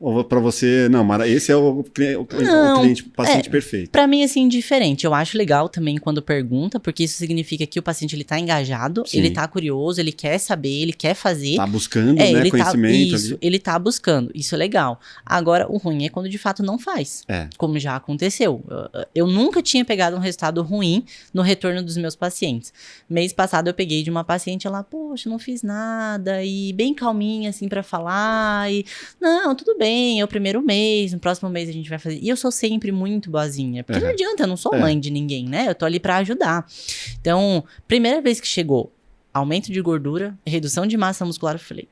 Ou para você, não, Mara, esse é o cliente, paciente perfeito. Para mim, assim, diferente. Eu acho legal também quando pergunta, porque isso significa que o paciente, ele tá engajado, ele tá curioso, ele quer saber, ele quer fazer. Tá buscando, né, conhecimento. Isso, ele tá buscando, isso é legal. Agora, o ruim é quando de fato não faz, como já aconteceu. Eu nunca tinha pegado um resultado ruim no retorno dos meus pacientes. Mês passado eu peguei de uma paciente, ela, poxa, não fiz nada, e bem calminha, assim, pra falar, e não, tudo bem. É o primeiro mês, no próximo mês a gente vai fazer. E eu sou sempre muito boazinha. Porque não adianta, eu não sou mãe de ninguém, né? Eu tô ali pra ajudar. Então, primeira vez que chegou aumento de gordura, redução de massa muscular, eu falei,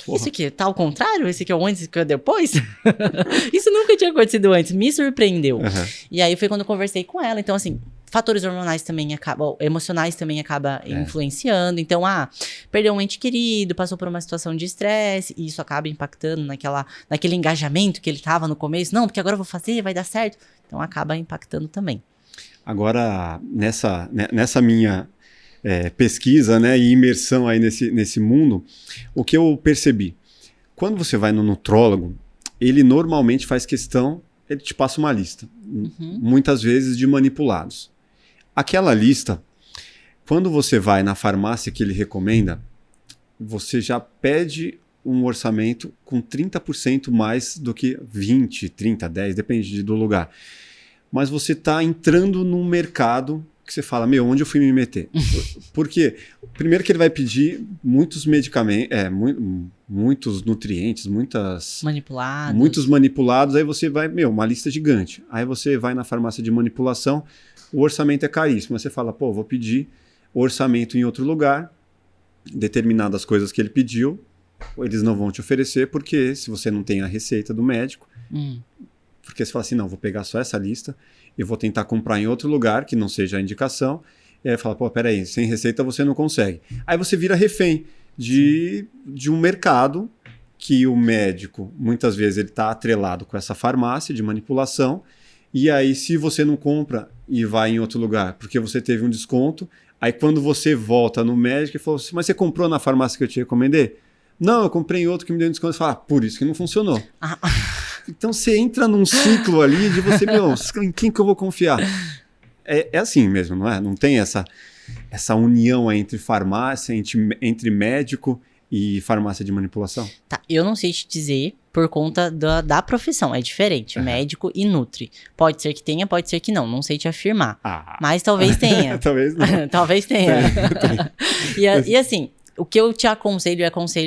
isso aqui tá ao contrário? Esse aqui é o antes e esse aqui é o depois? Isso nunca tinha acontecido antes. Me surpreendeu. E aí foi quando eu conversei com ela. Então, assim, fatores hormonais também acabam, emocionais também acaba influenciando. Então, perdeu um ente querido, passou por uma situação de estresse, e isso acaba impactando naquele engajamento que ele tava no começo. Não, porque agora eu vou fazer, vai dar certo. Então, acaba impactando também. Agora, nessa minha pesquisa, né, e imersão aí nesse mundo, o que eu percebi? Quando você vai no nutrólogo, ele normalmente faz questão, ele te passa uma lista, muitas vezes de manipulados. Aquela lista, quando você vai na farmácia que ele recomenda, você já pede um orçamento com 30% mais do que 20, 30, 10, depende do lugar. Mas você está entrando num mercado que você fala, onde eu fui me meter? Por quê? Primeiro que ele vai pedir muitos medicamentos, muitos nutrientes, muitos manipulados, aí você vai, uma lista gigante. Aí você vai na farmácia de manipulação, o orçamento é caríssimo. Aí você fala, vou pedir orçamento em outro lugar, determinadas coisas que ele pediu, eles não vão te oferecer, porque se você não tem a receita do médico, porque você fala assim, não, vou pegar só essa lista, eu vou tentar comprar em outro lugar, que não seja a indicação, e aí fala, peraí, sem receita você não consegue. Aí você vira refém de um mercado que o médico, muitas vezes, ele está atrelado com essa farmácia de manipulação, e aí se você não compra e vai em outro lugar, porque você teve um desconto, aí quando você volta no médico e fala assim, mas você comprou na farmácia que eu te recomendei? Não, eu comprei em outro que me deu um desconto. Você fala, por isso que não funcionou. Então você entra num ciclo ali de você, em quem que eu vou confiar? É assim mesmo, não é? Não tem essa união entre farmácia, entre médico e farmácia de manipulação? Tá, eu não sei te dizer por conta da profissão, é diferente, médico e nutri. Pode ser que tenha, pode ser que não, não sei te afirmar. Mas talvez tenha. Talvez não. Talvez tenha. E assim, o que eu te aconselho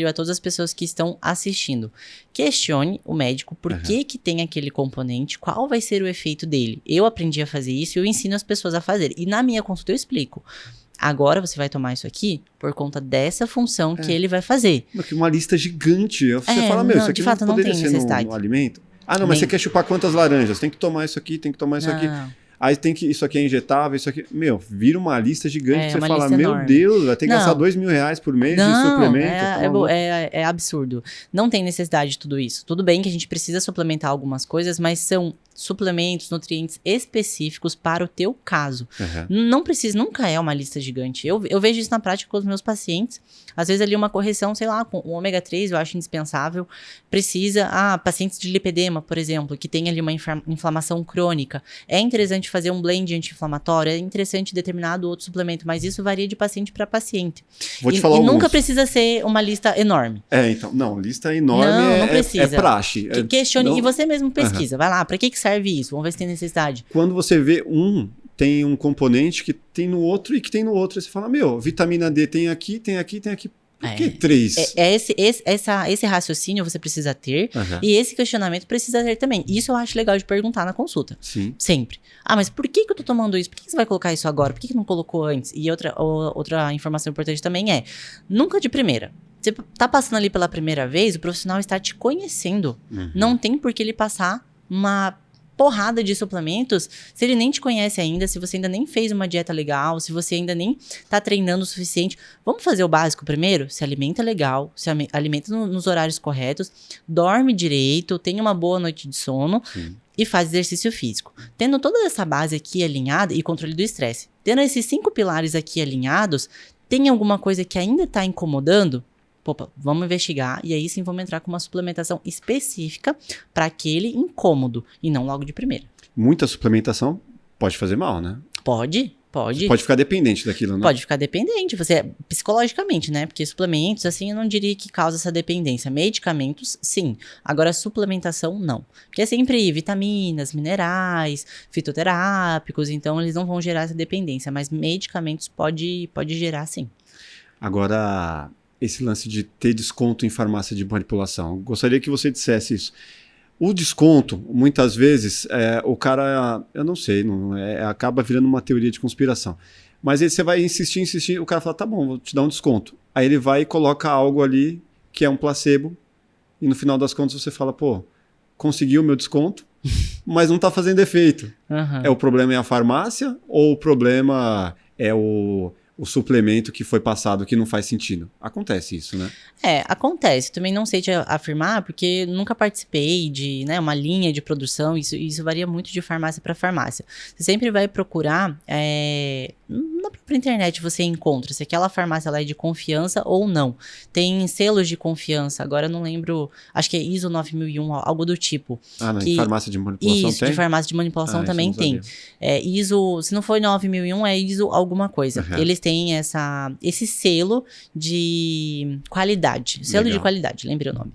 a todas as pessoas que estão assistindo. Questione o médico por que tem aquele componente, qual vai ser o efeito dele. Eu aprendi a fazer isso e eu ensino as pessoas a fazer. E na minha consulta eu explico. Agora você vai tomar isso aqui por conta dessa função que ele vai fazer. Porque uma lista gigante. Você fala, isso aqui de fato, não poderia tem ser necessidade. no alimento. Mas você quer chupar quantas laranjas? Tem que tomar isso aqui, tem que tomar isso aqui. Aí isso aqui é injetável, isso aqui... vira uma lista gigante que você fala, Deus, vai ter que gastar R$2.000 por mês em suplemento. É absurdo. Não tem necessidade de tudo isso. Tudo bem que a gente precisa suplementar algumas coisas, mas são suplementos, nutrientes específicos para o teu caso. Não precisa, nunca é uma lista gigante. Eu vejo isso na prática com os meus pacientes. Às vezes ali uma correção, sei lá, com o ômega 3 eu acho indispensável. Precisa, pacientes de lipedema, por exemplo, que tem ali uma inflamação crônica. É interessante fazer um blend anti-inflamatório, é interessante determinado outro suplemento, mas isso varia de paciente para paciente. Vou te falar alguns. Nunca precisa ser uma lista enorme. Então, lista enorme não precisa. É praxe. Questione e você mesmo pesquisa. Vai lá, para que serve isso? Vamos ver se tem necessidade. Quando você vê tem um componente que tem no outro e que tem no outro, aí você fala, vitamina D tem aqui, tem aqui, tem aqui. Por que 3? Esse raciocínio você precisa ter e esse questionamento precisa ter também. Isso eu acho legal de perguntar na consulta. Sim. Sempre. Mas por que eu tô tomando isso? Por que você vai colocar isso agora? Por que não colocou antes? E outra informação importante também nunca de primeira. Você tá passando ali pela primeira vez, o profissional está te conhecendo. Não tem por que ele passar uma porrada de suplementos, se ele nem te conhece ainda, se você ainda nem fez uma dieta legal, se você ainda nem tá treinando o suficiente. Vamos fazer o básico primeiro? Se alimenta legal, se alimenta nos horários corretos, dorme direito, tenha uma boa noite de sono e faz exercício físico. Tendo toda essa base aqui alinhada e controle do estresse, tendo esses 5 pilares aqui alinhados, tem alguma coisa que ainda tá incomodando? Vamos investigar e aí sim vamos entrar com uma suplementação específica para aquele incômodo e não logo de primeira. Muita suplementação pode fazer mal, né? Pode. Você pode ficar dependente daquilo, né? Pode ficar dependente, psicologicamente, né? Porque suplementos, assim, eu não diria que causa essa dependência. Medicamentos, sim. Agora, suplementação, não. Porque é sempre vitaminas, minerais, fitoterápicos, então eles não vão gerar essa dependência. Mas medicamentos pode gerar, sim. Agora, esse lance de ter desconto em farmácia de manipulação. Gostaria que você dissesse isso. O desconto, muitas vezes, o cara, eu não sei, acaba virando uma teoria de conspiração. Mas aí você vai insistir, o cara fala, tá bom, vou te dar um desconto. Aí ele vai e coloca algo ali que é um placebo, e no final das contas você fala, consegui o meu desconto, mas não tá fazendo efeito. O problema é a farmácia ou o problema é o suplemento que foi passado que não faz sentido? Acontece isso, né? Acontece. Também não sei te afirmar, porque nunca participei de uma linha de produção. Isso varia muito de farmácia para farmácia. Você sempre vai procurar na própria internet você encontra se aquela farmácia ela é de confiança ou não. Tem selos de confiança, agora eu não lembro, acho que é ISO 9001, algo do tipo. Em farmácia de manipulação isso, tem? de farmácia de manipulação também tem. ISO, se não for 9001, é ISO alguma coisa. Eles têm esse selo de qualidade. Selo de qualidade, lembrei o nome.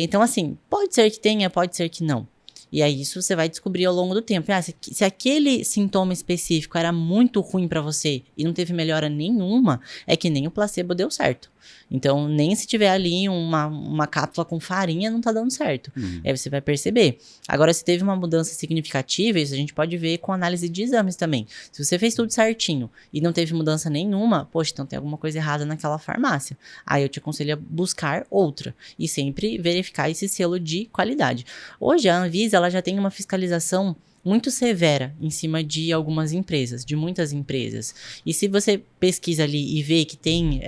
Então, assim, pode ser que tenha, pode ser que não. E aí, isso você vai descobrir ao longo do tempo. Se aquele sintoma específico era muito ruim pra você e não teve melhora nenhuma, é que nem o placebo deu certo. Então, nem se tiver ali uma cápsula com farinha, não tá dando certo. Aí você vai perceber. Agora, se teve uma mudança significativa, isso a gente pode ver com análise de exames também. Se você fez tudo certinho e não teve mudança nenhuma, poxa, então tem alguma coisa errada naquela farmácia. Aí eu te aconselho a buscar outra e sempre verificar esse selo de qualidade. Hoje, a Anvisa, ela já tem uma fiscalização muito severa em cima de algumas empresas, de muitas empresas. E se você pesquisa ali e vê que tem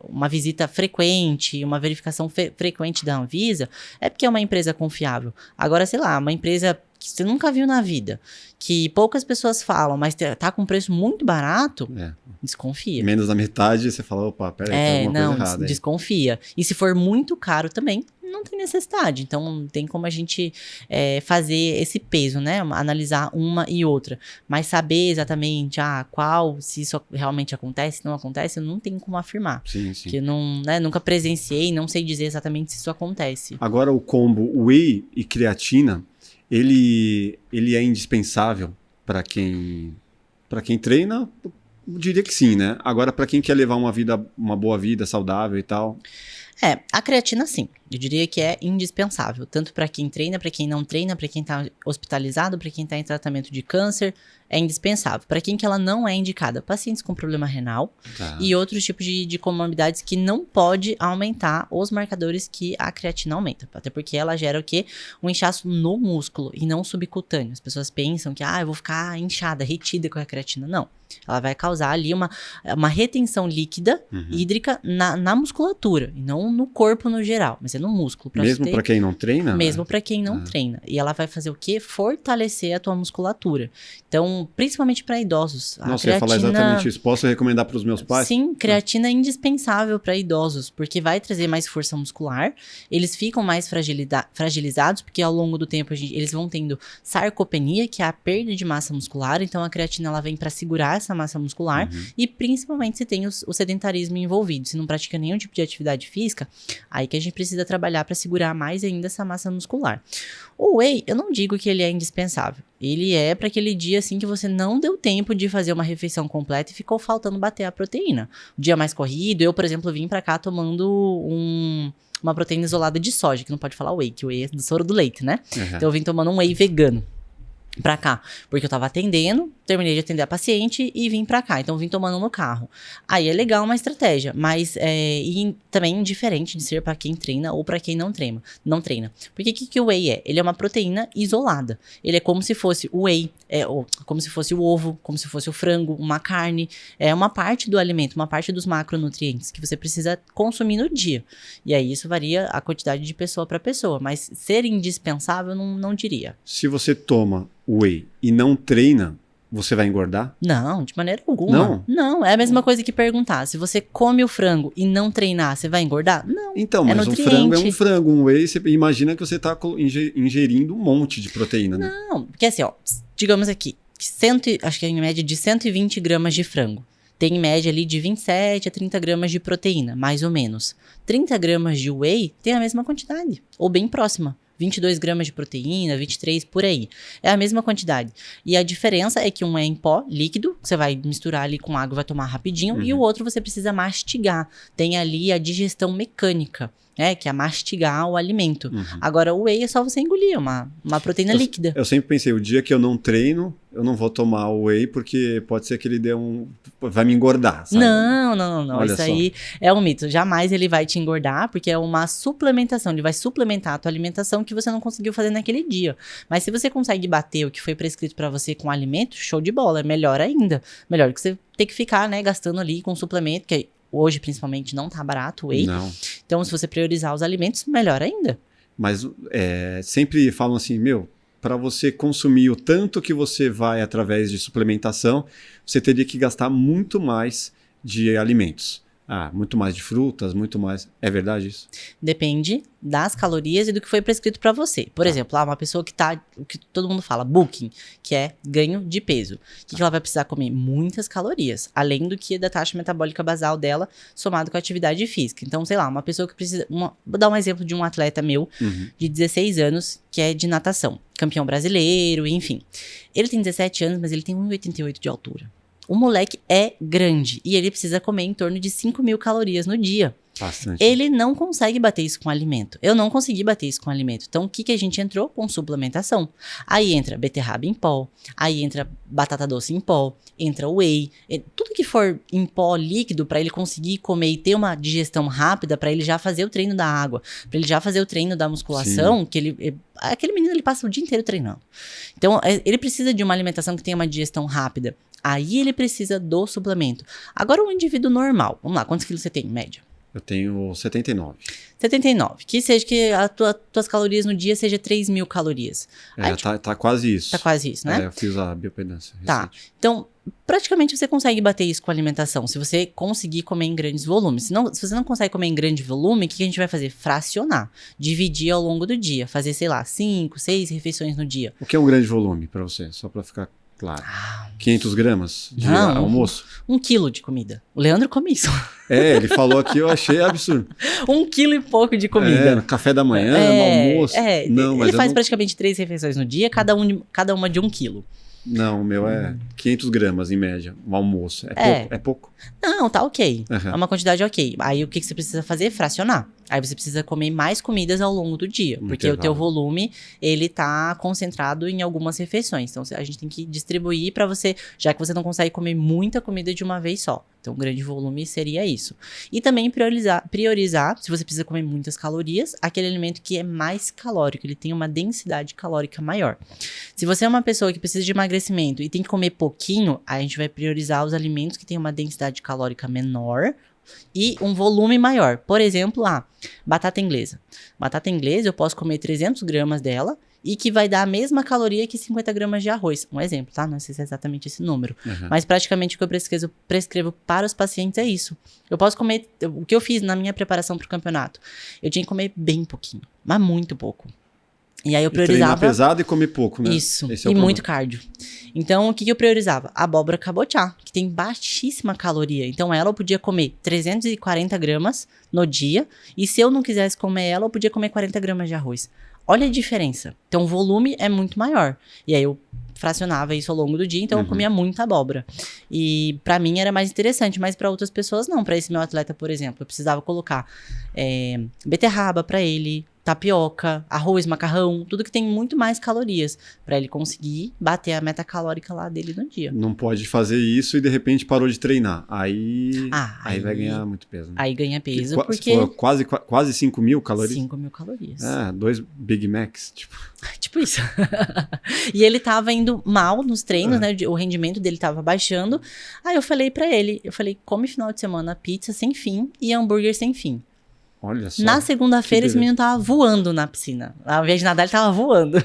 uma visita frequente, uma verificação frequente da Anvisa, é porque é uma empresa confiável. Agora, sei lá, uma empresa que você nunca viu na vida, que poucas pessoas falam, mas tá com um preço muito barato, desconfia. Menos da metade, você fala, opa, peraí, tem alguma coisa errada. Desconfia. E se for muito caro também, não tem necessidade. Então, não tem como a gente fazer esse peso, né? Analisar uma e outra. Mas saber exatamente se isso realmente acontece, não acontece, eu não tenho como afirmar. Sim. Porque eu nunca presenciei, não sei dizer exatamente se isso acontece. Agora, o combo whey e creatina, ele é indispensável para quem treina? Eu diria que sim, né? Agora, para quem quer levar uma boa vida saudável e tal... A creatina sim, eu diria que é indispensável, tanto para quem treina, para quem não treina, para quem está hospitalizado, para quem está em tratamento de câncer, é indispensável. Para quem que ela não é indicada? Pacientes com problema renal e outros tipos de comorbidades que não pode aumentar os marcadores que a creatina aumenta, até porque ela gera o quê? Um inchaço no músculo e não subcutâneo. As pessoas pensam que, eu vou ficar inchada, retida com a creatina. Não. Ela vai causar ali uma retenção líquida, hídrica, na musculatura, e não no corpo no geral, mas é no músculo. Mesmo para quem não treina? Mesmo para quem não treina. E ela vai fazer o quê? Fortalecer a tua musculatura. Então, principalmente para idosos. Nossa, eu ia falar exatamente isso. Posso recomendar para os meus pais? Sim, creatina é indispensável para idosos, porque vai trazer mais força muscular, eles ficam mais fragilizados, porque ao longo do tempo eles vão tendo sarcopenia, que é a perda de massa muscular, então a creatina ela vem para segurar essa massa muscular, e principalmente se tem o sedentarismo envolvido, se não pratica nenhum tipo de atividade física, aí que a gente precisa trabalhar para segurar mais ainda essa massa muscular. O whey, eu não digo que ele é indispensável, ele é para aquele dia assim que você não deu tempo de fazer uma refeição completa e ficou faltando bater a proteína. O dia mais corrido, eu, por exemplo, vim para cá tomando uma proteína isolada de soja, que não pode falar whey, que o whey é do soro do leite, né? Então eu vim tomando um whey vegano pra cá, porque eu tava atendendo, terminei de atender a paciente e vim pra cá, então vim tomando no carro. Aí é legal uma estratégia, mas e também diferente de ser pra quem treina ou pra quem não treina. Porque o que o whey é? Ele é uma proteína isolada. Ele é como se fosse o whey, como se fosse o ovo, como se fosse o frango, uma carne. É uma parte do alimento, uma parte dos macronutrientes que você precisa consumir no dia. E aí isso varia a quantidade de pessoa pra pessoa, mas ser indispensável não diria. Se você toma whey e não treina, você vai engordar? Não, de maneira alguma. Não, é a mesma coisa que perguntar. Se você come o frango e não treinar, você vai engordar? Não. Então, mas um frango é um frango. Um whey, você imagina que você está ingerindo um monte de proteína, né? Não, porque assim, digamos aqui, acho que é em média de 120 gramas de frango. Tem em média ali de 27 a 30 gramas de proteína, mais ou menos. 30 gramas de whey tem a mesma quantidade, ou bem próxima. 22 gramas de proteína, 23, por aí. É a mesma quantidade. E a diferença é que um é em pó, líquido, você vai misturar ali com água e vai tomar rapidinho, e o outro você precisa mastigar. Tem ali a digestão mecânica, que é mastigar o alimento. Agora, o whey é só você engolir, uma proteína líquida. Eu sempre pensei, o dia que eu não treino, eu não vou tomar o whey, porque pode ser que ele vai me engordar, sabe? Não. Olha Isso aí é um mito. Jamais ele vai te engordar, porque é uma suplementação. Ele vai suplementar a tua alimentação que você não conseguiu fazer naquele dia. Mas se você consegue bater o que foi prescrito pra você com alimento, show de bola. É melhor ainda. Melhor que você ter que ficar, gastando ali com suplemento, que hoje, principalmente, não tá barato o whey. Não. Então, se você priorizar os alimentos, melhor ainda. Mas sempre falam assim, para você consumir o tanto que você vai através de suplementação, você teria que gastar muito mais de alimentos. Muito mais de frutas, muito mais. É verdade isso? Depende das calorias e do que foi prescrito para você. Por exemplo, uma pessoa que tá, o que todo mundo fala, bulking, que é ganho de peso. O que ela vai precisar comer? Muitas calorias, além do que da taxa metabólica basal dela, somado com a atividade física. Então, sei lá, uma pessoa que precisa... vou dar um exemplo de um atleta meu, de 16 anos, que é de natação. Campeão brasileiro, enfim. Ele tem 17 anos, mas ele tem 1,88 de altura. O moleque é grande e ele precisa comer em torno de 5.000 calorias no dia. Bastante. Ele não consegue bater isso com alimento. Eu não consegui bater isso com alimento. Então, o que a gente entrou? Com suplementação. Aí entra beterraba em pó, aí entra batata doce em pó, entra whey. Tudo que for em pó líquido para ele conseguir comer e ter uma digestão rápida, para ele já fazer o treino da água, para ele já fazer o treino da musculação, Sim. que aquele menino ele passa o dia inteiro treinando. Então, ele precisa de uma alimentação que tenha uma digestão rápida. Aí ele precisa do suplemento. Agora, um indivíduo normal, vamos lá, quantos quilos você tem, em média? Eu tenho 79. 79, que seja que as tuas calorias no dia seja 3.000 calorias. Aí, Tá quase isso. tá quase isso, né? Eu fiz a biopedância. Tá, então praticamente você consegue bater isso com a alimentação, se você conseguir comer em grandes volumes. Se você não consegue comer em grande volume, o que a gente vai fazer? Fracionar, dividir ao longo do dia, fazer, sei lá, 5, 6 refeições no dia. O que é um grande volume para você? Só para ficar claro. 500 gramas de almoço? 1 quilo de comida. O Leandro come isso. Ele falou aqui, eu achei absurdo. 1 quilo e pouco de comida. No café da manhã, no almoço. Não, mas ele faz praticamente 3 refeições no dia, cada uma de 1 quilo. Não, o meu é 500 gramas em média, um almoço. É pouco? Não, tá ok. Uhum. É uma quantidade ok. Aí o que você precisa fazer? Fracionar. Aí você precisa comer mais comidas ao longo do dia. Porque o teu volume, ele tá concentrado em algumas refeições. Então a gente tem que distribuir pra você, já que você não consegue comer muita comida de uma vez só. Então, um grande volume seria isso. E também priorizar, se você precisa comer muitas calorias, aquele alimento que é mais calórico, ele tem uma densidade calórica maior. Se você é uma pessoa que precisa de emagrecimento e tem que comer pouquinho, aí a gente vai priorizar os alimentos que têm uma densidade calórica menor e um volume maior. Por exemplo, batata inglesa. Batata inglesa, eu posso comer 300 gramas dela e que vai dar a mesma caloria que 50 gramas de arroz. Um exemplo, tá? Não sei se é exatamente esse número. Uhum. Mas praticamente o que eu prescrevo para os pacientes é isso. Eu posso comer... O que eu fiz na minha preparação para o campeonato? Eu tinha que comer bem pouquinho, mas muito pouco. E aí eu priorizava... Treinar pesado e comer pouco, né? Isso, e muito cardio. Então, o que eu priorizava? A abóbora cabotiá, que tem baixíssima caloria. Então, ela eu podia comer 340 gramas no dia. E se eu não quisesse comer ela, eu podia comer 40 gramas de arroz. Olha a diferença. Então, o volume é muito maior. E aí, eu fracionava isso ao longo do dia, então eu comia muita abóbora. E pra mim era mais interessante, mas pra outras pessoas não. Pra esse meu atleta, por exemplo, eu precisava colocar beterraba pra ele, tapioca, arroz, macarrão, tudo que tem muito mais calorias, pra ele conseguir bater a meta calórica lá dele no dia. Não pode fazer isso e de repente parou de treinar. Aí vai ganhar muito peso. Né? Aí ganha peso porque... Quase 5.000 calorias? 5.000 calorias. 2 Big Macs, tipo... Tipo isso. E ele tava indo mal nos treinos, né? O rendimento dele tava baixando. Aí eu falei pra ele, come final de semana pizza sem fim e hambúrguer sem fim. Olha só. Na segunda-feira, esse menino tava voando na piscina. Ao invés de nadar, ele tava voando.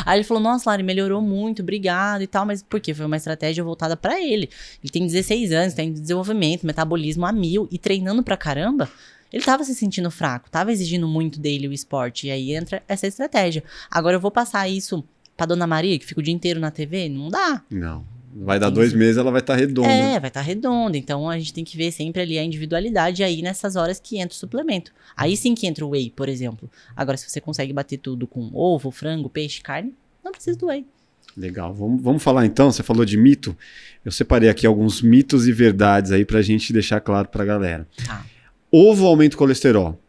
Aí ele falou, nossa, Lari, melhorou muito, obrigado e tal. Mas por quê? Foi uma estratégia voltada pra ele. Ele tem 16 anos, tem desenvolvimento, metabolismo a 1000 e treinando pra caramba. Ele tava se sentindo fraco, tava exigindo muito dele o esporte. E aí entra essa estratégia. Agora eu vou passar isso pra Dona Maria, que fica o dia inteiro na TV? Não dá. Não. Vai dar 2 meses, ela vai estar redonda. Vai estar redonda. Então, a gente tem que ver sempre ali a individualidade. E aí, nessas horas que entra o suplemento. Aí sim que entra o whey, por exemplo. Agora, se você consegue bater tudo com ovo, frango, peixe, carne, não precisa do whey. Legal. Vamos falar então, você falou de mito. Eu separei aqui alguns mitos e verdades aí pra gente deixar claro pra galera. Ovo aumenta o colesterol?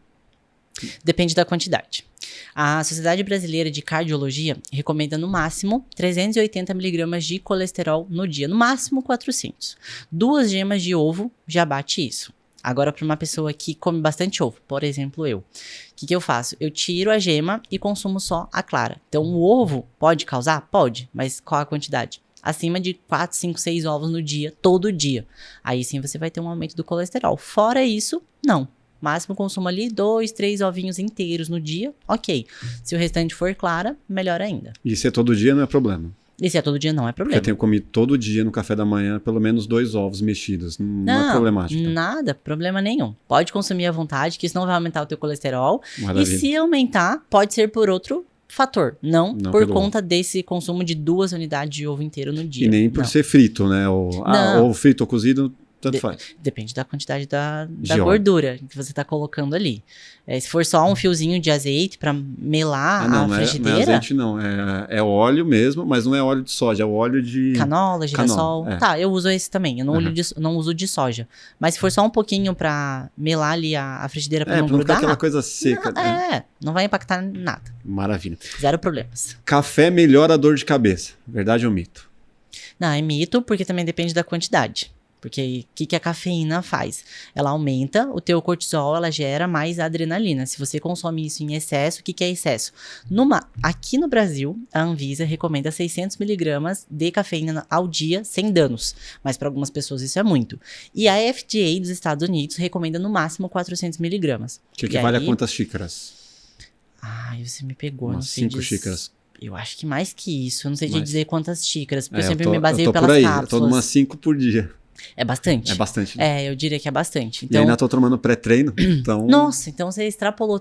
Depende da quantidade. A Sociedade Brasileira de Cardiologia recomenda no máximo 380 miligramas de colesterol no dia, no máximo 400. 2 gemas de ovo já bate isso. Agora, para uma pessoa que come bastante ovo, por exemplo, eu, o que eu faço? Eu tiro a gema e consumo só a clara. Então, o ovo pode causar? Pode, mas qual a quantidade? Acima de 4, 5, 6 ovos no dia, todo dia. Aí sim você vai ter um aumento do colesterol. Fora isso, não. Máximo consumo ali 2, 3 ovinhos inteiros no dia, ok. Se o restante for clara, melhor ainda. E se é todo dia, não é problema. E se é todo dia, não é Porque problema. eu tenho comido todo dia no café da manhã pelo menos 2 ovos mexidos. Não é problemático. Nada, problema nenhum. Pode consumir à vontade, que isso não vai aumentar o teu colesterol. Maravilha. E se aumentar, pode ser por outro fator, não por pelo conta desse consumo de 2 unidades de ovo inteiro no dia. E nem por Não. ser frito, né? Ovo frito ou cozido, tanto faz. Depende da quantidade da óleo. gordura que você está colocando ali. Se for só um fiozinho de azeite para melar a frigideira... Não é azeite não, é óleo mesmo, mas não é óleo de soja, é o óleo de... Canola, girassol. Tá, eu uso esse também, eu não uso de soja. Mas se for só um pouquinho para melar ali a frigideira para não pra não ficar grudar... aquela coisa seca. Não vai impactar nada. Maravilha. Zero problemas. Café melhora a dor de cabeça, verdade ou mito? Não, é mito, porque também depende da quantidade. Porque o que a cafeína faz? Ela aumenta o teu cortisol, ela gera mais adrenalina. Se você consome isso em excesso, o que é excesso? Aqui no Brasil, a Anvisa recomenda 600 miligramas de cafeína ao dia, sem danos. Mas para algumas pessoas isso é muito. E a FDA dos Estados Unidos recomenda no máximo 400 miligramas. Que equivale a quantas xícaras? Ai, você me pegou. Umas 5 xícaras. Eu acho que mais que isso. Eu não sei te dizer quantas xícaras, porque eu sempre me baseio pelas cápsulas. Eu tô numa 5 por dia. É bastante? É bastante. Né? Eu diria que é bastante. Então... E ainda tô tomando pré-treino, então... Nossa, então você extrapolou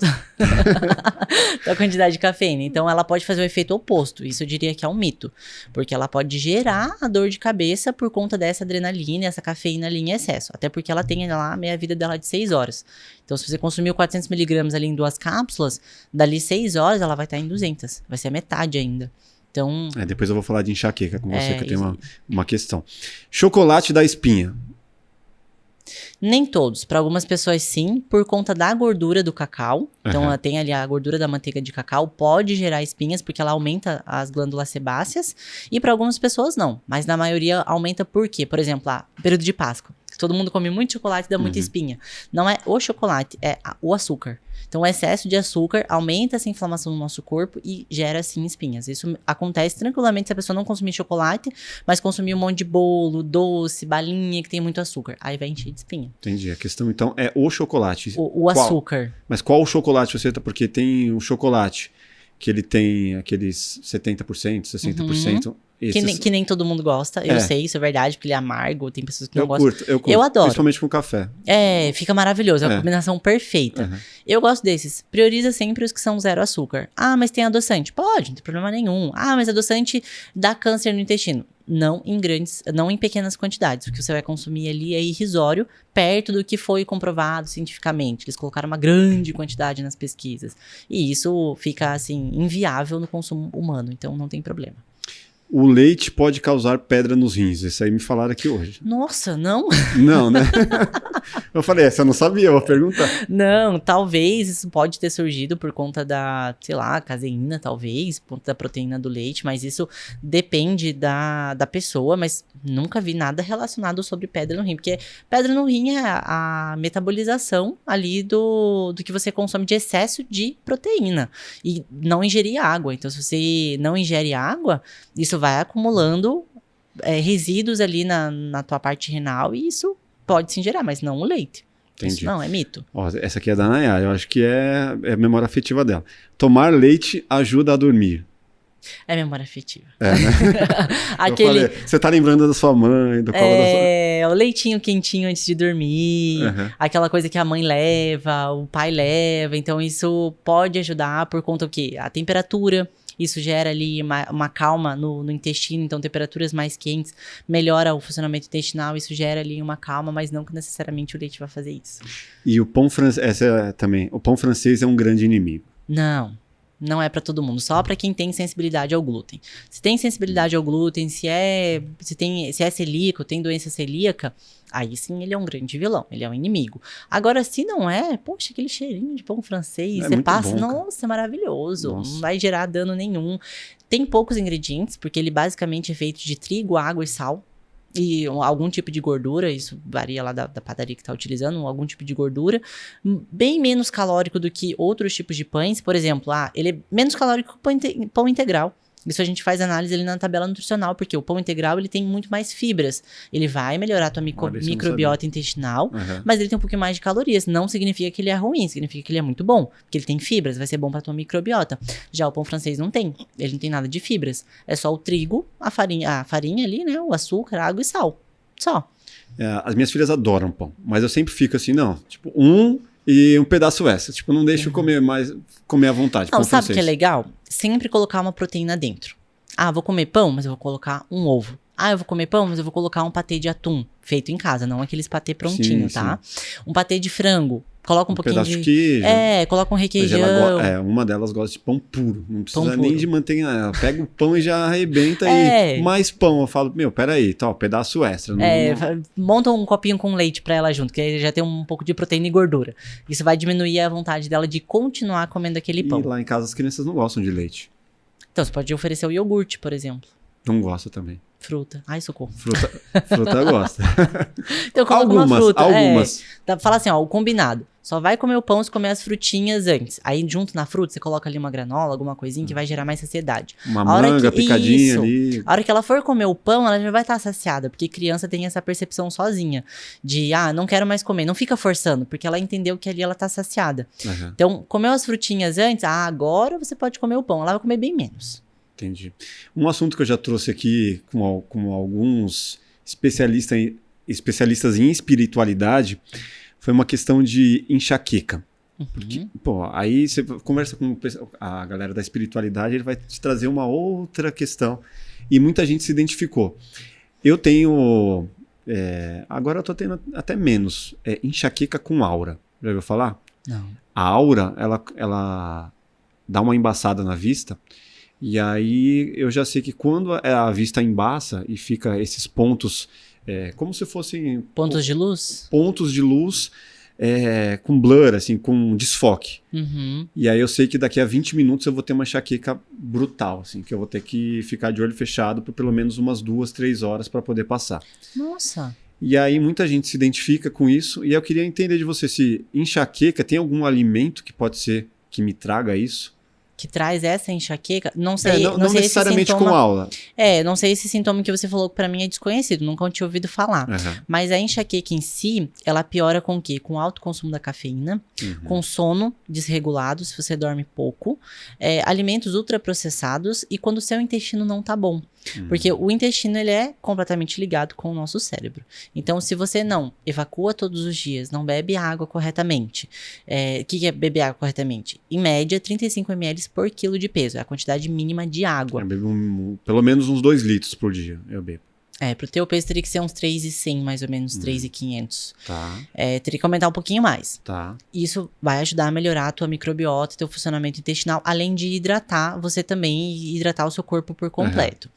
a quantidade de cafeína. Então ela pode fazer o efeito oposto. Isso eu diria que é um mito. Porque ela pode gerar a dor de cabeça por conta dessa adrenalina, essa cafeína ali em excesso. Até porque ela tem lá a meia-vida dela de 6 horas. Então se você consumiu 400 miligramas ali em 2 cápsulas, dali 6 horas ela vai estar em 200. Vai ser a metade ainda. Então... depois eu vou falar de enxaqueca com você, que eu tenho uma questão. Chocolate da espinha. Nem todos. Para algumas pessoas sim, por conta da gordura do cacau. Então ela tem ali a gordura da manteiga de cacau, pode gerar espinhas porque ela aumenta as glândulas sebáceas. E para algumas pessoas não. Mas na maioria aumenta por quê? Por exemplo, período de Páscoa. Todo mundo come muito chocolate e dá muita espinha. Não é o chocolate, é o açúcar. Então, o excesso de açúcar aumenta essa inflamação no nosso corpo e gera, sim, espinhas. Isso acontece tranquilamente se a pessoa não consumir chocolate, mas consumir um monte de bolo, doce, balinha, que tem muito açúcar. Aí vai encher de espinha. Entendi. A questão, então, é o chocolate. O açúcar. Mas qual o chocolate você tá? Porque tem o chocolate que ele tem aqueles 70%, 60%. Que nem todo mundo gosta, eu sei, isso é verdade, porque ele é amargo, tem pessoas que não gostam. Eu curto, eu adoro. Principalmente com café. Fica maravilhoso, é uma combinação perfeita. Eu gosto desses. Prioriza sempre os que são 0 açúcar. Mas tem adoçante? Pode, não tem problema nenhum. Mas adoçante dá câncer no intestino. Não em pequenas quantidades. O que você vai consumir ali é irrisório, perto do que foi comprovado cientificamente. Eles colocaram uma grande quantidade nas pesquisas. E isso fica, assim, inviável no consumo humano, então não tem problema. O leite pode causar pedra nos rins. Isso aí me falaram aqui hoje. Nossa, não? Não, né? Eu falei, essa eu não sabia, eu vou perguntar. Não, talvez isso pode ter surgido por conta da, sei lá, caseína, talvez, por conta da proteína do leite, mas isso depende da pessoa, mas nunca vi nada relacionado sobre pedra no rim, porque pedra no rim é a metabolização ali do que você consome de excesso de proteína e não ingerir água. Então, se você não ingere água, isso vai acumulando resíduos ali na tua parte renal e isso pode se ingerir, mas não o leite. Entendi. Isso não, é mito. Essa aqui é da Nayara, eu acho que é a memória afetiva dela. Tomar leite ajuda a dormir. É memória afetiva. Né? Aquele... Eu falei, você tá lembrando da sua mãe, do colo da sua... o leitinho quentinho antes de dormir, aquela coisa que a mãe leva, o pai leva, então isso pode ajudar por conta do quê? A temperatura. Isso gera ali uma calma no intestino, então temperaturas mais quentes melhora o funcionamento intestinal, isso gera ali uma calma, mas não que necessariamente o leite vai fazer isso. E o pão francês, o pão francês é um grande inimigo. Não é para todo mundo, só para quem tem sensibilidade ao glúten. Se tem sensibilidade ao glúten, se é celíaco, tem doença celíaca, aí sim ele é um grande vilão, ele é um inimigo. Agora, se não é, poxa, aquele cheirinho de pão francês, você passa, bom, nossa, é maravilhoso, não vai gerar dano nenhum. Tem poucos ingredientes, porque ele basicamente é feito de trigo, água e sal. E algum tipo de gordura, isso varia lá da padaria que está utilizando, algum tipo de gordura, bem menos calórico do que outros tipos de pães. Por exemplo, ele é menos calórico que o pão integral. Isso a gente faz análise ali na tabela nutricional, porque o pão integral ele tem muito mais fibras. Ele vai melhorar a tua microbiota intestinal, mas ele tem um pouquinho mais de calorias. Não significa que ele é ruim, significa que ele é muito bom, porque ele tem fibras, vai ser bom pra tua microbiota. Já o pão francês não tem, ele não tem nada de fibras. É só o trigo, a farinha ali, né? O açúcar, água e sal. Só. As minhas filhas adoram pão, mas eu sempre fico assim, não, tipo, e um pedaço extra. Tipo, não deixo comer à vontade. Não, sabe o que é legal? Sempre colocar uma proteína dentro. Ah, vou comer pão, mas eu vou colocar um ovo. Ah, eu vou comer pão, mas eu vou colocar um patê de atum, feito em casa, não aqueles patê prontinho, tá? Um patê de frango. Coloca um pouquinho pedaço de queijo. Coloca um requeijão. Uma delas gosta de pão puro. Não precisa nem de manteiga. Ela pega o pão e já arrebenta e mais pão. Eu falo, peraí, tá, pedaço extra. Monta um copinho com leite pra ela junto, que aí já tem um pouco de proteína e gordura. Isso vai diminuir a vontade dela de continuar comendo aquele pão. E lá em casa as crianças não gostam de leite. Então você pode oferecer o iogurte, por exemplo. Não gosta também. Fruta. Ai, socorro. Fruta gosta. Então coloca uma fruta. Algumas. Fala assim, ó, o combinado. Só vai comer o pão se comer as frutinhas antes. Aí junto na fruta você coloca ali uma granola, alguma coisinha que vai gerar mais saciedade. Uma manga picadinha ali. A hora que ela for comer o pão, ela já vai estar saciada. Porque criança tem essa percepção sozinha. De, não quero mais comer. Não fica forçando, porque ela entendeu que ali ela tá saciada. Então, comeu as frutinhas antes, agora você pode comer o pão. Ela vai comer bem menos. Entendi. Um assunto que eu já trouxe aqui com alguns especialistas em espiritualidade foi uma questão de enxaqueca. Porque, aí você conversa com a galera da espiritualidade, ele vai te trazer uma outra questão. E muita gente se identificou. Eu tenho... agora eu tô tendo até menos. Enxaqueca com aura. Já ouviu falar? Não. A aura, ela dá uma embaçada na vista. E aí eu já sei que quando a vista embaça e fica esses pontos, como se fossem... Pontos de luz? Pontos de luz com blur, assim, com desfoque. E aí eu sei que daqui a 20 minutos eu vou ter uma enxaqueca brutal, assim, que eu vou ter que ficar de olho fechado por pelo menos umas 2, 3 horas para poder passar. Nossa! E aí muita gente se identifica com isso e eu queria entender de você se enxaqueca tem algum alimento que pode ser que me traga isso? Que traz essa enxaqueca, não sei, não sei necessariamente esse sintoma, com aula. Não sei esse sintoma que você falou que pra mim é desconhecido, nunca tinha ouvido falar. Mas a enxaqueca em si, ela piora com o quê? Com alto consumo da cafeína, com sono desregulado, se você dorme pouco, alimentos ultraprocessados e quando o seu intestino não tá bom. Porque o intestino, ele é completamente ligado com o nosso cérebro. Então, se você não evacua todos os dias, não bebe água corretamente. O que é beber água corretamente? Em média, 35 ml por quilo de peso. É a quantidade mínima de água. Eu bebo pelo menos uns 2 litros por dia, eu bebo. Pro teu peso teria que ser uns 3.100, mais ou menos, 3.500. Tá. Teria que aumentar um pouquinho mais. Tá. Isso vai ajudar a melhorar a tua microbiota, teu funcionamento intestinal, além de hidratar você também e hidratar o seu corpo por completo.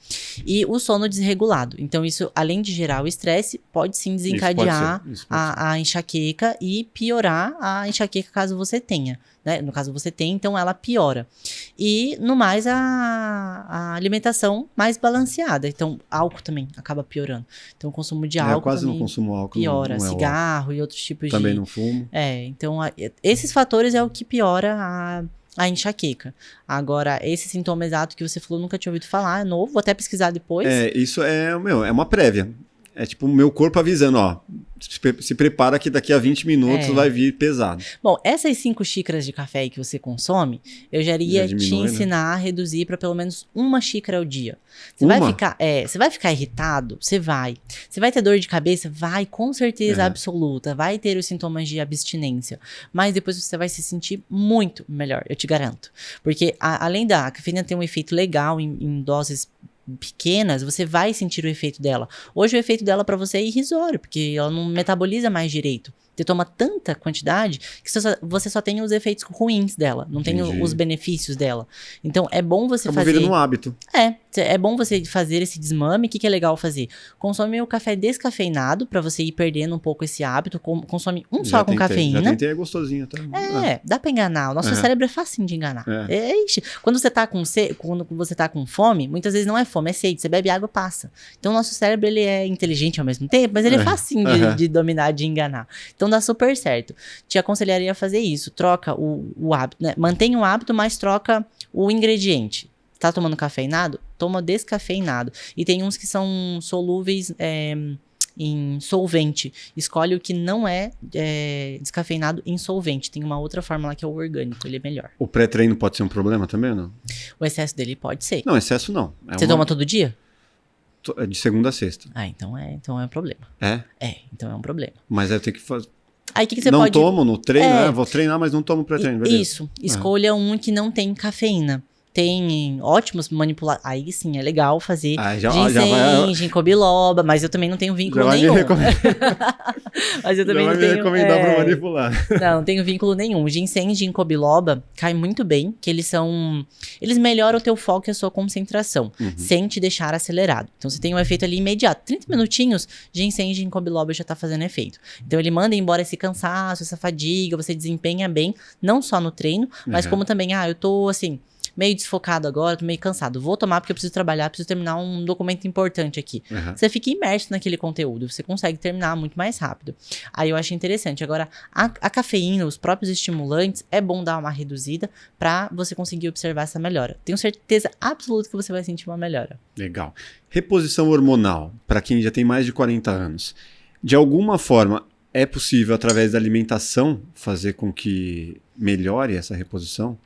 E o sono desregulado. Então, isso, além de gerar o estresse, pode sim desencadear a enxaqueca e piorar a enxaqueca caso você tenha. Né? No caso você tem, então ela piora. E no mais a alimentação mais balanceada. Então álcool também acaba piorando. Então o consumo de álcool quase não consumo álcool. Piora, cigarro e outros tipos também não fumo. Então esses fatores é o que piora a enxaqueca. Agora, esse sintoma exato que você falou, nunca tinha ouvido falar, é novo, vou até pesquisar depois. Isso é uma prévia. É tipo o meu corpo avisando, se prepara que daqui a 20 minutos vai vir pesado. Bom, essas 5 xícaras de café que você consome, eu já iria te ensinar a reduzir para pelo menos 1 xícara ao dia. Você vai ficar irritado? Você vai. Você vai ter dor de cabeça? Vai, com certeza absoluta. Vai ter os sintomas de abstinência. Mas depois você vai se sentir muito melhor, eu te garanto. Porque além da cafeína ter um efeito legal em doses pequenas, você vai sentir o efeito dela. Hoje o efeito dela para você é irrisório, porque ela não metaboliza mais direito. Você toma tanta quantidade que você só tem os efeitos ruins dela, não tem os benefícios dela. Então é bom você fazer... virando um hábito. É bom você fazer esse desmame. O que é legal fazer? Consome o café descafeinado pra você ir perdendo um pouco esse hábito. Consome só com cafeína. Já tentei, é gostosinho. Tá? Dá pra enganar. O nosso cérebro é facinho de enganar. Quando você tá com fome, muitas vezes não é fome, é sede. Você bebe água, passa. Então o nosso cérebro, ele é inteligente ao mesmo tempo, mas ele é facinho de dominar, de enganar. Então dá super certo. Te aconselharia a fazer isso. Troca o hábito, né? Mantém o hábito, mas troca o ingrediente. Tá tomando cafeinado? Toma descafeinado. E tem uns que são solúveis em solvente. Escolhe o que não é descafeinado em solvente. Tem uma outra forma lá que é o orgânico, ele é melhor. O pré-treino pode ser um problema também ou não? O excesso dele pode ser. Não, excesso não. Você toma todo dia? É de segunda a sexta. Então é um problema. É? Então é um problema. Mas aí tem que fazer... Aí o que você não pode... tomo no treino, vou treinar, mas não tomo pré-treino, beleza? Isso. Escolha um que não tem cafeína. Tem ótimos manipuladores. Aí sim, é legal fazer ginseng, ginkgo biloba, mas eu também não tenho vínculo nenhum. Mas eu também não tenho... recomendar pra manipular. Não tenho vínculo nenhum. Ginseng e ginkgo biloba cai muito bem, que eles melhoram o teu foco e a sua concentração, sem te deixar acelerado. Então você tem um efeito ali imediato. 30 minutinhos, ginseng e ginkgo biloba já tá fazendo efeito. Então ele manda embora esse cansaço, essa fadiga, você desempenha bem, não só no treino, mas como também, eu tô assim... meio desfocado agora, tô meio cansado. Vou tomar porque eu preciso trabalhar, preciso terminar um documento importante aqui. Você fica imerso naquele conteúdo, você consegue terminar muito mais rápido. Aí eu acho interessante. Agora, a cafeína, os próprios estimulantes, é bom dar uma reduzida pra você conseguir observar essa melhora. Tenho certeza absoluta que você vai sentir uma melhora. Legal. Reposição hormonal, para quem já tem mais de 40 anos. De alguma forma, é possível, através da alimentação, fazer com que melhore essa reposição?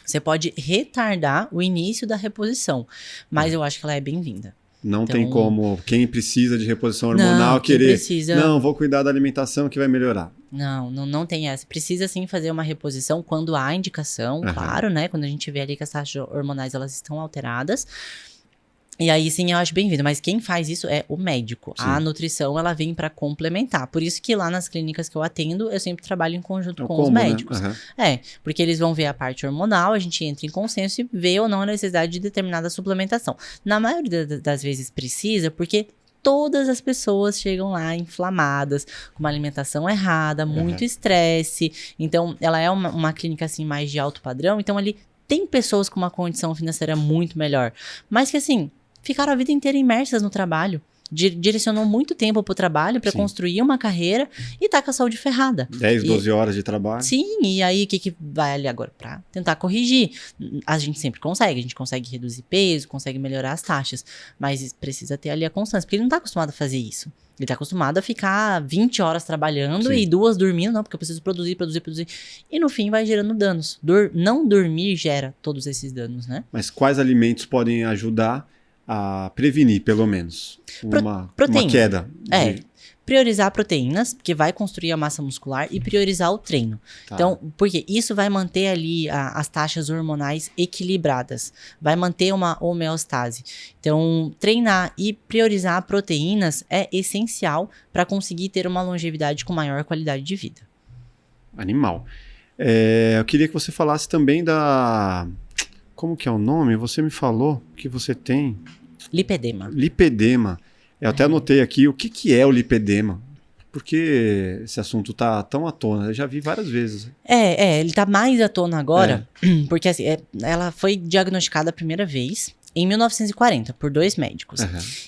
Você pode retardar o início da reposição, mas eu acho que ela é bem-vinda. Não tem como quem precisa de reposição hormonal querer... Não, vou cuidar da alimentação que vai melhorar. Não tem essa. Precisa sim fazer uma reposição quando há indicação, claro, né? Quando a gente vê ali que as taxas hormonais elas estão alteradas. E aí sim eu acho bem-vindo, mas quem faz isso é o médico. Sim. A nutrição ela vem para complementar. Por isso que lá nas clínicas que eu atendo, eu sempre trabalho em conjunto com os médicos. Né? Porque eles vão ver a parte hormonal, a gente entra em consenso e vê ou não a necessidade de determinada suplementação. Na maioria das vezes precisa, porque todas as pessoas chegam lá inflamadas, com uma alimentação errada, muito estresse. Então, ela é uma clínica assim mais de alto padrão, então ali tem pessoas com uma condição financeira muito melhor. Mas que assim... ficaram a vida inteira imersas no trabalho. Direcionou muito tempo pro trabalho para construir uma carreira e tá com a saúde ferrada. 10, 12 horas de trabalho. Sim, e aí o que vai ali agora? Pra tentar corrigir. A gente sempre consegue, a gente consegue reduzir peso, consegue melhorar as taxas, mas precisa ter ali a constância, porque ele não tá acostumado a fazer isso. Ele tá acostumado a ficar 20 horas trabalhando e 2 dormindo, não, porque eu preciso produzir. E no fim vai gerando danos. Não dormir gera todos esses danos, né? Mas quais alimentos podem ajudar a prevenir, pelo menos, uma queda? Priorizar proteínas, porque vai construir a massa muscular, e priorizar o treino. Então, porque isso vai manter ali as taxas hormonais equilibradas, vai manter uma homeostase. Então, treinar e priorizar proteínas é essencial para conseguir ter uma longevidade com maior qualidade de vida. Animal. Eu queria que você falasse também da... Como que é o nome? Você me falou que você tem... Lipedema. Lipedema. Eu até anotei aqui o que é o lipedema. Porque esse assunto tá tão à tona. Eu já vi várias vezes. Ele tá mais à tona agora. Porque assim, ela foi diagnosticada a primeira vez em 1940 por 2 médicos.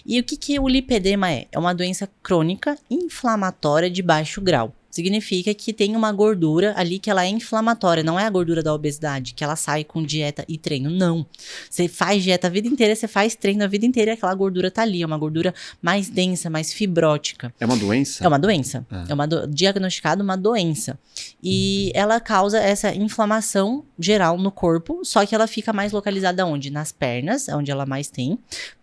E o que o lipedema é? É uma doença crônica inflamatória de baixo grau. Significa que tem uma gordura ali que ela é inflamatória, não é a gordura da obesidade, que ela sai com dieta e treino, não. Você faz dieta a vida inteira, você faz treino a vida inteira e aquela gordura tá ali, é uma gordura mais densa, mais fibrótica. É uma doença? É uma doença, diagnosticada uma doença. E ela causa essa inflamação geral no corpo, só que ela fica mais localizada onde? Nas pernas, onde ela mais tem,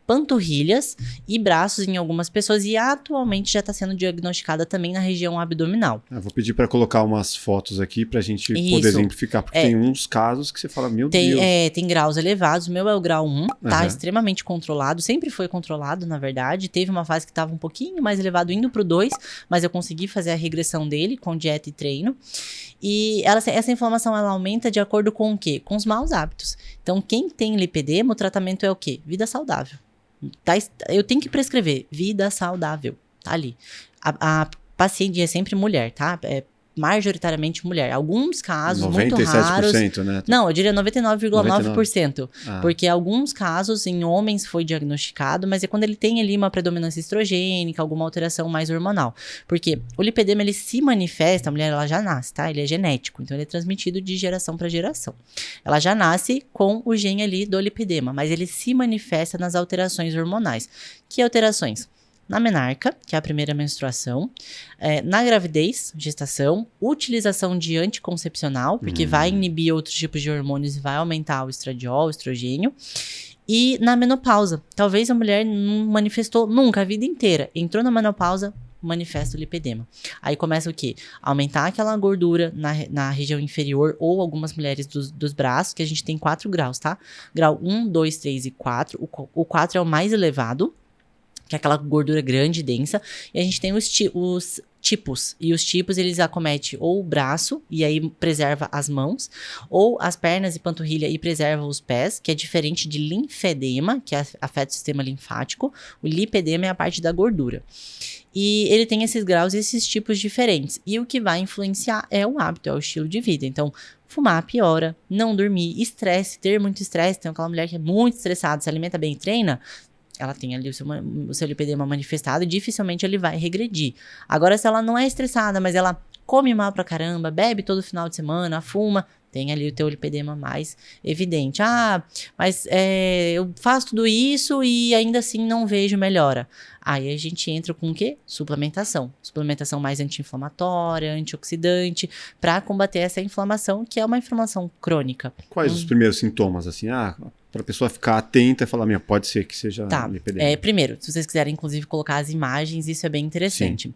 panturrilhas e braços em algumas pessoas, e atualmente já está sendo diagnosticada também na região abdominal. Eu vou pedir para colocar umas fotos aqui para a gente poder exemplificar, porque tem uns casos que você fala, meu Deus. Tem graus elevados, o meu é o grau 1, tá extremamente controlado, sempre foi controlado, na verdade, teve uma fase que estava um pouquinho mais elevado indo pro 2, mas eu consegui fazer a regressão dele com dieta e treino. E essa inflamação ela aumenta de acordo com o quê? Com os maus hábitos. Então, quem tem lipedema, o tratamento é o quê? Vida saudável. Eu tenho que prescrever vida saudável, tá ali. A paciente é sempre mulher, tá? majoritariamente mulher. Alguns casos muito 97%, raros. né? Não, eu diria 99,9%. Porque alguns casos em homens foi diagnosticado, mas é quando ele tem ali uma predominância estrogênica, alguma alteração mais hormonal. Porque o lipedema, ele se manifesta, a mulher ela já nasce, tá? Ele é genético, então ele é transmitido de geração para geração. Ela já nasce com o gene ali do lipedema, mas ele se manifesta nas alterações hormonais. Que alterações? Na menarca, que é a primeira menstruação, na gravidez, gestação, utilização de anticoncepcional, porque vai inibir outros tipos de hormônios e vai aumentar o estradiol, o estrogênio, e na menopausa. Talvez a mulher não manifestou nunca a vida inteira, entrou na menopausa, manifesta o lipedema. Aí começa o quê? Aumentar aquela gordura na região inferior ou algumas mulheres dos braços, que a gente tem 4 graus, tá? Grau 1, 2, 3 e 4. O 4 é o mais elevado, que é aquela gordura grande e densa, e a gente tem os tipos, e os tipos eles acometem ou o braço, e aí preserva as mãos, ou as pernas e panturrilha e preserva os pés, que é diferente de linfedema, que afeta o sistema linfático. O lipedema é a parte da gordura. E ele tem esses graus e esses tipos diferentes, e o que vai influenciar é o hábito, é o estilo de vida. Então, fumar piora, não dormir, estresse, ter muito estresse, tem aquela mulher que é muito estressada, se alimenta bem e treina, ela tem ali o seu lipedema manifestado e dificilmente ele vai regredir. Agora, se ela não é estressada, mas ela come mal pra caramba, bebe todo final de semana, fuma, tem ali o teu lipedema mais evidente. Mas eu faço tudo isso e ainda assim não vejo melhora. Aí a gente entra com o quê? Suplementação. Suplementação mais anti-inflamatória, antioxidante, para combater essa inflamação, que é uma inflamação crônica. Quais os primeiros sintomas, assim? Para a pessoa ficar atenta e falar, pode ser que seja lipedema. Primeiro, se vocês quiserem, inclusive, colocar as imagens, isso é bem interessante.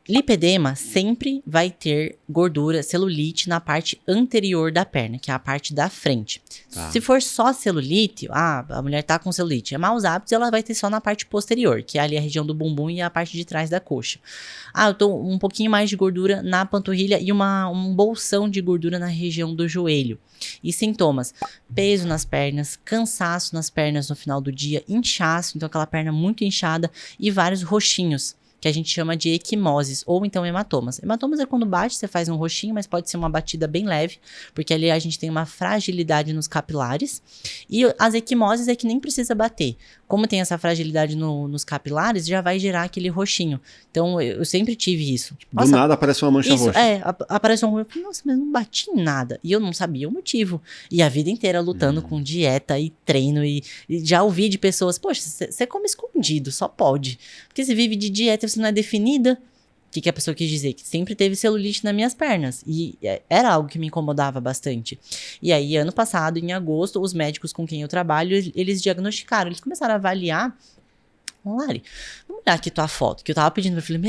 Lipedema sempre vai ter gordura, celulite na parte anterior da perna, que é a parte da frente. Tá. Se for só celulite, a mulher tá com celulite, é maus hábitos, ela vai ter só na parte posterior, que é ali a região do bumbum e a parte de trás da coxa. Eu tô um pouquinho mais de gordura na panturrilha e um bolsão de gordura na região do joelho. E sintomas: peso nas pernas, cansaço nas pernas no final do dia, inchaço, então aquela perna muito inchada e vários roxinhos, que a gente chama de equimoses, ou então hematomas. Hematomas é quando bate, você faz um roxinho, mas pode ser uma batida bem leve, porque ali a gente tem uma fragilidade nos capilares. E as equimoses é que nem precisa bater. Como tem essa fragilidade nos capilares, já vai gerar aquele roxinho. Então, eu sempre tive isso. Do nada aparece uma mancha roxa. Aparece uma roxa. Nossa, mas não bati em nada. E eu não sabia o motivo. E a vida inteira lutando com dieta e treino. E já ouvi de pessoas, poxa, você come escondido, só pode. Porque você vive de dieta, você não é definida. O que a pessoa quis dizer? Que sempre teve celulite nas minhas pernas. E era algo que me incomodava bastante. E aí, ano passado, em agosto, os médicos com quem eu trabalho, eles diagnosticaram. Eles começaram a avaliar. Lari, vamos olhar aqui tua foto. Que eu tava pedindo, eu falei,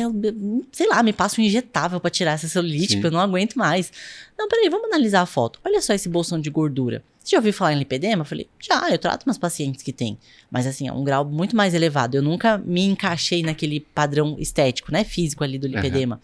sei lá, me passa um injetável pra tirar essa celulite, porque eu não aguento mais. Não, peraí, vamos analisar a foto. Olha só esse bolsão de gordura. Você já ouviu falar em lipedema? Eu falei, eu trato umas pacientes que tem. Mas assim, é um grau muito mais elevado. Eu nunca me encaixei naquele padrão estético, né, físico ali do lipedema.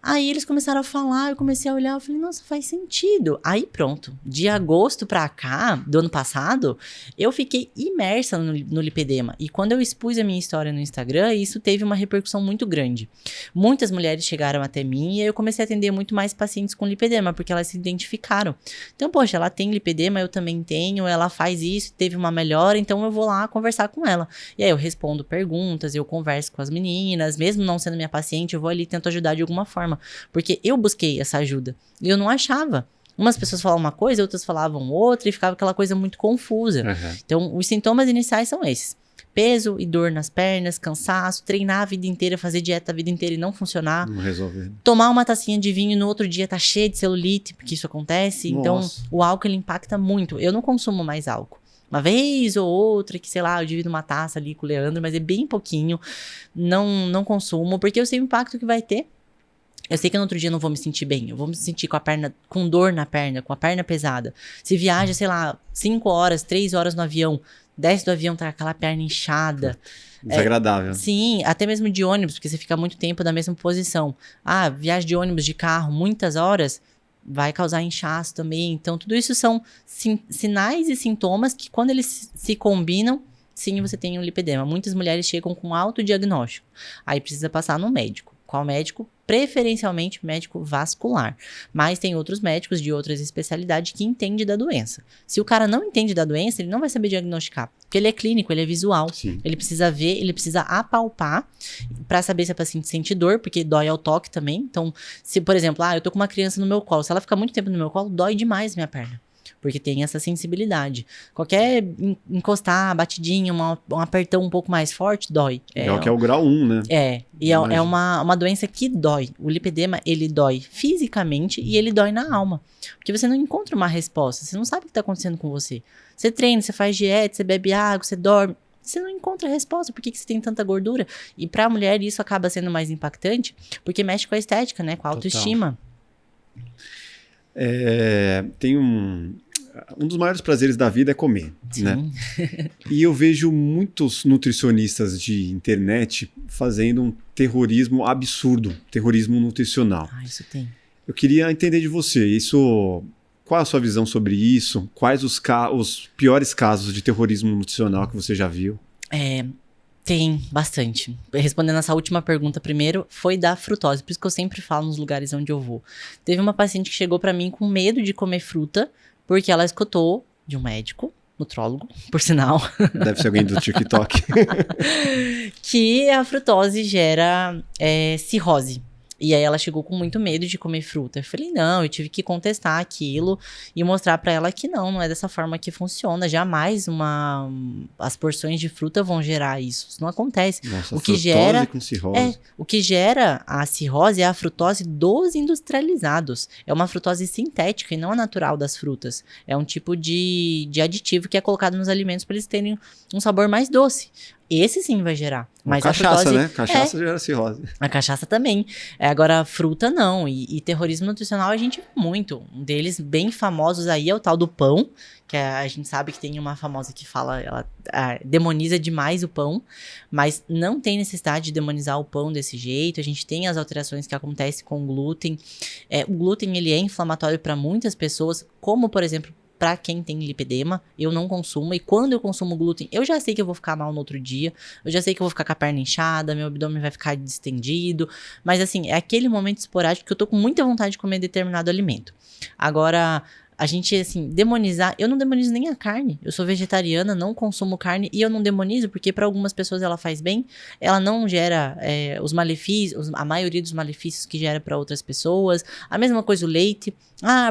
Aí eles começaram a falar, eu comecei a olhar, eu falei, nossa, faz sentido. Aí pronto, de agosto pra cá, do ano passado, eu fiquei imersa no lipedema. E quando eu expus a minha história no Instagram, isso teve uma repercussão muito grande. Muitas mulheres chegaram até mim e eu comecei a atender muito mais pacientes com lipedema, porque elas se identificaram. Então, poxa, ela tem lipedema, eu também tenho, ela faz isso, teve uma melhora, então eu vou lá conversar com ela. E aí eu respondo perguntas, eu converso com as meninas, mesmo não sendo minha paciente, eu vou ali e tento ajudar de alguma forma. Porque eu busquei essa ajuda e eu não achava. Umas pessoas falavam uma coisa, outras falavam outra e ficava aquela coisa muito confusa. Então, os sintomas iniciais são esses: peso e dor nas pernas, cansaço, treinar a vida inteira, fazer dieta a vida inteira e não funcionar. Não resolver. Tomar uma tacinha de vinho e no outro dia tá cheio de celulite, porque isso acontece. Nossa. Então, o álcool ele impacta muito. Eu não consumo mais álcool. Uma vez ou outra, que sei lá, eu divido uma taça ali com o Leandro, mas é bem pouquinho. Não consumo, porque eu sei o impacto que vai ter. Eu sei que no outro dia eu não vou me sentir bem. Eu vou me sentir com dor na perna, com a perna pesada. Se viaja, sei lá, 5 horas, 3 horas no avião, desce do avião, tá com aquela perna inchada. Desagradável. Sim, até mesmo de ônibus, porque você fica muito tempo na mesma posição. Viagem de ônibus, de carro, muitas horas, vai causar inchaço também. Então, tudo isso são sinais e sintomas que, quando eles se combinam, sim, você tem um lipedema. Muitas mulheres chegam com autodiagnóstico. Aí precisa passar no médico. Qual médico? Preferencialmente médico vascular. Mas tem outros médicos de outras especialidades que entendem da doença. Se o cara não entende da doença, ele não vai saber diagnosticar. Porque ele é clínico, ele é visual. Sim. Ele precisa ver, ele precisa apalpar para saber se a paciente sente dor, porque dói ao toque também. Então, se, por exemplo, eu tô com uma criança no meu colo, se ela ficar muito tempo no meu colo, dói demais minha perna. Porque tem essa sensibilidade. Qualquer encostar, batidinha, um apertão um pouco mais forte, dói. É o que é o grau 1, né? E é uma doença que dói. O lipedema, ele dói fisicamente e ele dói na alma. Porque você não encontra uma resposta, você não sabe o que está acontecendo com você. Você treina, você faz dieta, você bebe água, você dorme. Você não encontra resposta, por que você tem tanta gordura? E para a mulher isso acaba sendo mais impactante, porque mexe com a estética, né? Com a autoestima. Tem um dos maiores prazeres da vida é comer, né? E eu vejo muitos nutricionistas de internet fazendo um terrorismo absurdo, terrorismo nutricional. Isso tem. Eu queria entender de você, qual a sua visão sobre isso? Quais os piores casos de terrorismo nutricional que você já viu? Tem bastante. Respondendo essa última pergunta primeiro, foi da frutose. Por isso que eu sempre falo nos lugares onde eu vou. Teve uma paciente que chegou pra mim com medo de comer fruta, porque ela escutou de um médico, nutrólogo, por sinal. Deve ser alguém do TikTok. Que a frutose gera cirrose. E aí ela chegou com muito medo de comer fruta. Eu falei, não, eu tive que contestar aquilo e mostrar pra ela que não é dessa forma que funciona. Jamais as porções de fruta vão gerar isso. Isso não acontece. Nossa, o que gera com cirrose. O que gera a cirrose é a frutose dos industrializados. É uma frutose sintética e não a natural das frutas. É um tipo de aditivo que é colocado nos alimentos para eles terem um sabor mais doce. Esse sim vai gerar. Mas cachaça, a frutose, né? Cachaça gera cirrose. A cachaça também. Agora, a fruta não. E terrorismo nutricional a gente vê muito. Um deles bem famosos aí é o tal do pão, que a gente sabe que tem uma famosa que fala, ela demoniza demais o pão, mas não tem necessidade de demonizar o pão desse jeito. A gente tem as alterações que acontecem com o glúten. O glúten, ele é inflamatório para muitas pessoas, como, por exemplo, para quem tem lipedema, eu não consumo. E quando eu consumo glúten, eu já sei que eu vou ficar mal no outro dia. Eu já sei que eu vou ficar com a perna inchada, meu abdômen vai ficar distendido. Mas assim, é aquele momento esporádico que eu tô com muita vontade de comer determinado alimento. Agora, a gente, assim, demonizar... Eu não demonizo nem a carne. Eu sou vegetariana, não consumo carne. E eu não demonizo porque para algumas pessoas ela faz bem. Ela não gera os malefícios, a maioria dos malefícios que gera para outras pessoas. A mesma coisa o leite.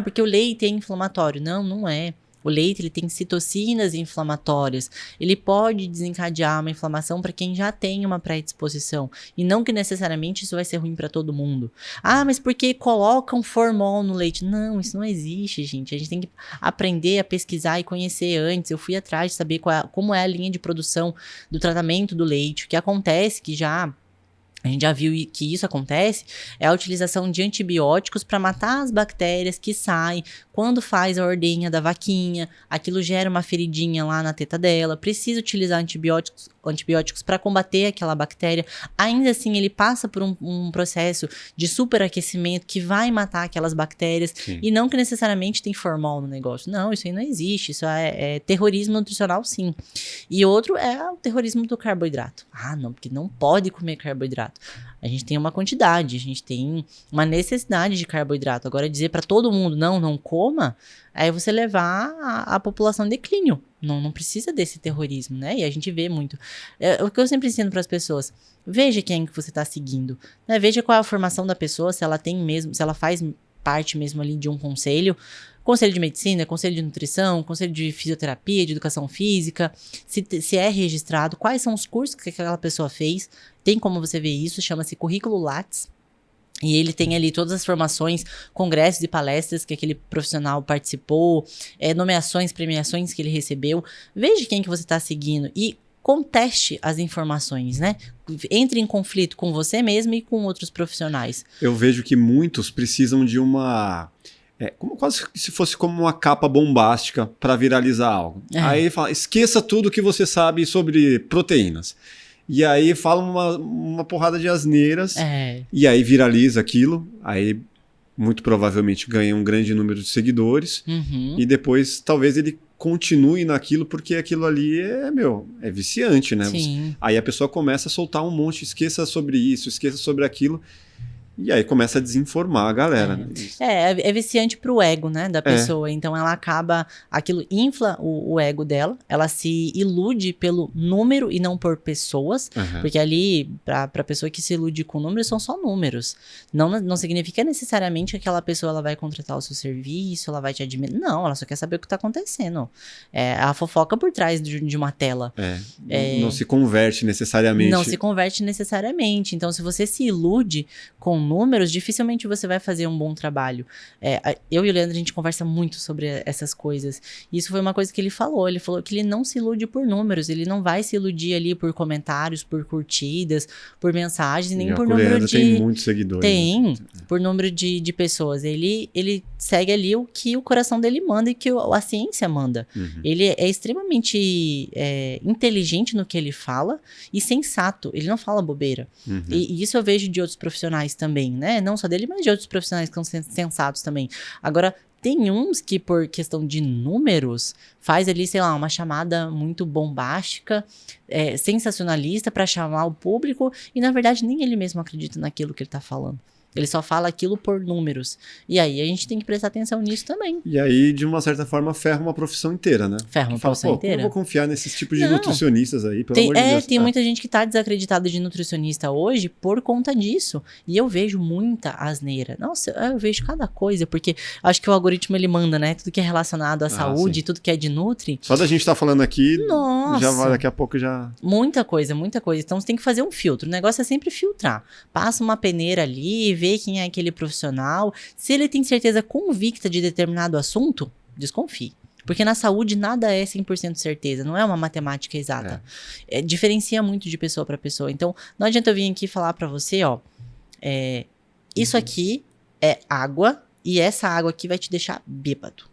Porque o leite é inflamatório. Não, não é. O leite, ele tem citocinas inflamatórias. Ele pode desencadear uma inflamação para quem já tem uma predisposição. E não que necessariamente isso vai ser ruim para todo mundo. Mas porque colocam formol no leite? Não, isso não existe, gente. A gente tem que aprender a pesquisar e conhecer antes. Eu fui atrás de saber como é a linha de produção do tratamento do leite. O que acontece que a gente já viu que isso acontece, é a utilização de antibióticos para matar as bactérias que saem quando faz a ordenha da vaquinha. Aquilo gera uma feridinha lá na teta dela, precisa utilizar antibióticos para combater aquela bactéria. Ainda assim, ele passa por um processo de superaquecimento que vai matar aquelas bactérias. Sim. E não que necessariamente tem formol no negócio. Não, isso aí não existe. Isso é terrorismo nutricional, sim. E outro é o terrorismo do carboidrato. Não, porque não pode comer carboidrato. A gente tem uma quantidade, a gente tem uma necessidade de carboidrato. Agora, dizer para todo mundo, não coma, aí você levar a população em declínio. Não precisa desse terrorismo, né? E a gente vê muito. O que eu sempre ensino para as pessoas, veja quem que você está seguindo, né? Veja qual é a formação da pessoa, se ela faz parte mesmo ali de um conselho de medicina, conselho de nutrição, conselho de fisioterapia, de educação física, se é registrado, quais são os cursos que aquela pessoa fez, tem como você ver isso, chama-se Currículo Lattes, e ele tem ali todas as formações, congressos e palestras que aquele profissional participou, nomeações, premiações que ele recebeu, veja quem que você está seguindo e conteste as informações, né? Entre em conflito com você mesmo e com outros profissionais. Eu vejo que muitos precisam de quase se fosse como uma capa bombástica para viralizar algo. Aí fala, esqueça tudo que você sabe sobre proteínas. E aí fala uma porrada de asneiras e aí viraliza aquilo, aí muito provavelmente ganha um grande número de seguidores e depois talvez ele continue naquilo, porque aquilo ali é viciante, né? Sim. Aí a pessoa começa a soltar um monte, esqueça sobre isso, esqueça sobre aquilo. E aí começa a desinformar a galera. Né? É viciante pro ego, né, da pessoa. Então ela acaba, aquilo infla o ego dela, ela se ilude pelo número e não por pessoas, porque ali, pra pessoa que se ilude com números, são só números. Não significa necessariamente que aquela pessoa ela vai contratar o seu serviço, ela vai te admirar. Não, ela só quer saber o que tá acontecendo. É a fofoca por trás de uma tela. Não se converte necessariamente. Não se converte necessariamente. Então, se você se ilude com números, dificilmente você vai fazer um bom trabalho. Eu e o Leandro, a gente conversa muito sobre essas coisas. Isso foi uma coisa que ele falou. Ele falou que ele não se ilude por números. Ele não vai se iludir ali por comentários, por curtidas, por mensagens, nem por número de... tem muitos seguidores. Tem, né? por número de pessoas. Ele segue ali o que o coração dele manda e que a ciência manda. Ele é extremamente inteligente no que ele fala e sensato. Ele não fala bobeira. E isso eu vejo de outros profissionais também, né? Não só dele, mas de outros profissionais que são sensatos também. Agora, tem uns que, por questão de números, faz ali, sei lá, uma chamada muito bombástica, sensacionalista para chamar o público, e na verdade nem ele mesmo acredita naquilo que ele tá falando. Ele só fala aquilo por números. E aí a gente tem que prestar atenção nisso também. E aí, de uma certa forma, ferra uma profissão inteira, né? Ferra uma profissão inteira. Como eu vou confiar nesses tipos de nutricionistas aí, pelo amor de Deus. Tem muita gente que tá desacreditada de nutricionista hoje por conta disso. E eu vejo muita asneira. Nossa, eu vejo cada coisa, porque acho que o algoritmo ele manda, né? Tudo que é relacionado à saúde, sim. tudo que é de nutri. Só da gente estar falando aqui, Nossa, já vai, daqui a pouco já... Muita coisa, muita coisa. Então você tem que fazer um filtro. O negócio é sempre filtrar. Passa uma peneira ali, vê quem é aquele profissional. Se ele tem certeza convicta de determinado assunto, desconfie. Porque na saúde nada é 100% certeza, não é uma matemática exata. Diferencia muito de pessoa para pessoa. Então, não adianta eu vir aqui falar para você, ó, isso aqui é água e essa água aqui vai te deixar bêbado.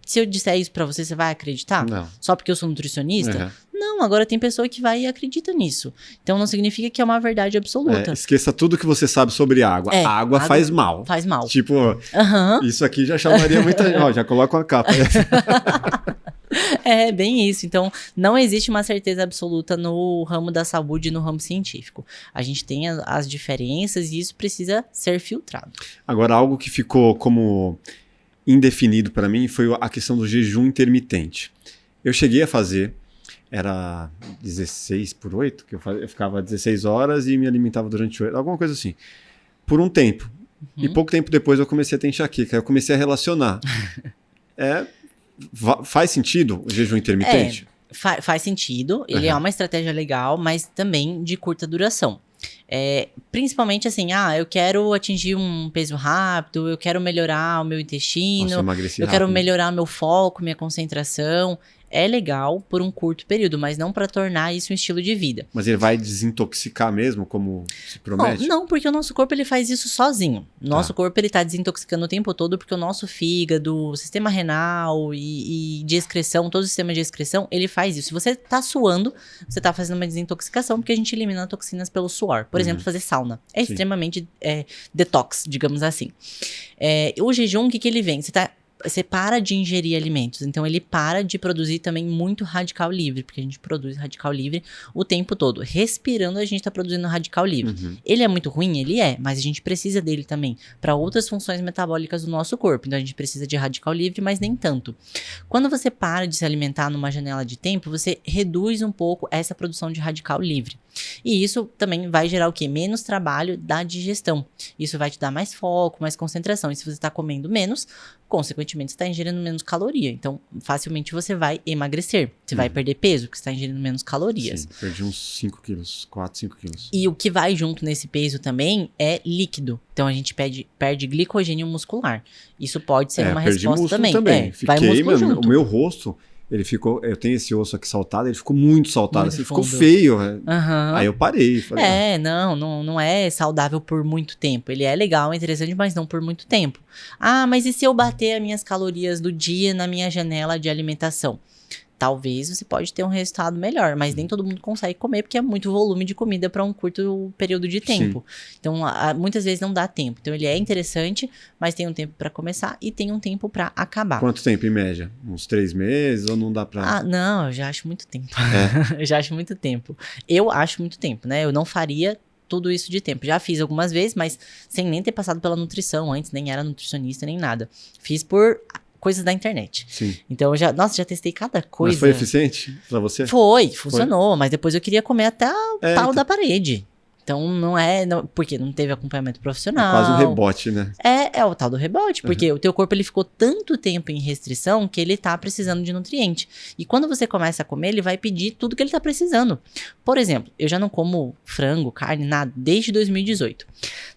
Se eu disser isso pra você, você vai acreditar? Não. Só porque eu sou nutricionista? Não, agora tem pessoa que vai e acredita nisso. Então não significa que é uma verdade absoluta. Esqueça tudo que você sabe sobre água. Água faz mal. Faz mal. Tipo, isso aqui já chamaria muita gente. Ó, já coloca uma capa. É bem isso. Então, não existe uma certeza absoluta no ramo da saúde e no ramo científico. A gente tem as diferenças e isso precisa ser filtrado. Agora, algo que ficou como indefinido para mim foi a questão do jejum intermitente. Eu cheguei a fazer, era 16/8, que eu ficava 16 horas e me alimentava durante 8, alguma coisa assim, por um tempo. E pouco tempo depois eu comecei a ter enxaqueca, eu comecei a relacionar. Faz sentido o jejum intermitente? Faz sentido, ele é uma estratégia legal, mas também de curta duração. Principalmente assim, eu quero atingir um peso rápido, eu quero melhorar o meu intestino, eu quero melhorar meu foco, minha concentração. É legal por um curto período, mas não para tornar isso um estilo de vida. Mas ele vai desintoxicar mesmo, como se promete? Não, porque o nosso corpo ele faz isso sozinho. Nosso corpo ele tá desintoxicando o tempo todo porque o nosso fígado, o sistema renal e de excreção, todo o sistema de excreção, ele faz isso. Se você tá suando, você tá fazendo uma desintoxicação porque a gente elimina toxinas pelo suor. Por exemplo, fazer sauna. É extremamente detox, digamos assim. O jejum, o que ele vem? Você para de ingerir alimentos, então ele para de produzir também muito radical livre, porque a gente produz radical livre o tempo todo. Respirando, a gente tá produzindo radical livre. Ele é muito ruim? Ele é, mas a gente precisa dele também para outras funções metabólicas do nosso corpo. Então a gente precisa de radical livre, mas nem tanto. Quando você para de se alimentar numa janela de tempo, você reduz um pouco essa produção de radical livre. E isso também vai gerar o quê? Menos trabalho da digestão. Isso vai te dar mais foco, mais concentração. E se você está comendo menos, consequentemente você está ingerindo menos caloria. Então, facilmente você vai emagrecer. Você vai perder peso, porque você está ingerindo menos calorias. Sim, perdi uns 5 quilos, 4, 5 quilos. E o que vai junto nesse peso também é líquido. Então, a gente perde glicogênio muscular. Isso pode ser uma resposta também. Fiquei, o meu rosto... Ele ficou, eu tenho esse osso aqui saltado, ele ficou muito saltado, muito assim, ficou feio. Aí eu parei. Falei, não é saudável por muito tempo. Ele é legal, é interessante, mas não por muito tempo. Mas e se eu bater as minhas calorias do dia na minha janela de alimentação? talvez você pode ter um resultado melhor, mas nem todo mundo consegue comer, porque é muito volume de comida para um curto período de tempo. Sim. Então, muitas vezes não dá tempo. Então, ele é interessante, mas tem um tempo para começar e tem um tempo para acabar. Quanto tempo, em média? Uns 3 meses ou não dá pra... Não, eu já acho muito tempo. Eu já acho muito tempo. Eu acho muito tempo, né? Eu não faria tudo isso de tempo. Já fiz algumas vezes, mas sem nem ter passado pela nutrição antes, nem era nutricionista, nem nada. Fiz por coisas da internet. Sim. Então, já testei cada coisa. Mas foi eficiente pra você? Funcionou. Mas depois eu queria comer até o talo da parede. Então, porque não teve acompanhamento profissional. É quase um rebote, né? É o tal do rebote, porque o teu corpo ele ficou tanto tempo em restrição que ele tá precisando de nutriente. E quando você começa a comer, ele vai pedir tudo que ele tá precisando. Por exemplo, eu já não como frango, carne, nada, desde 2018.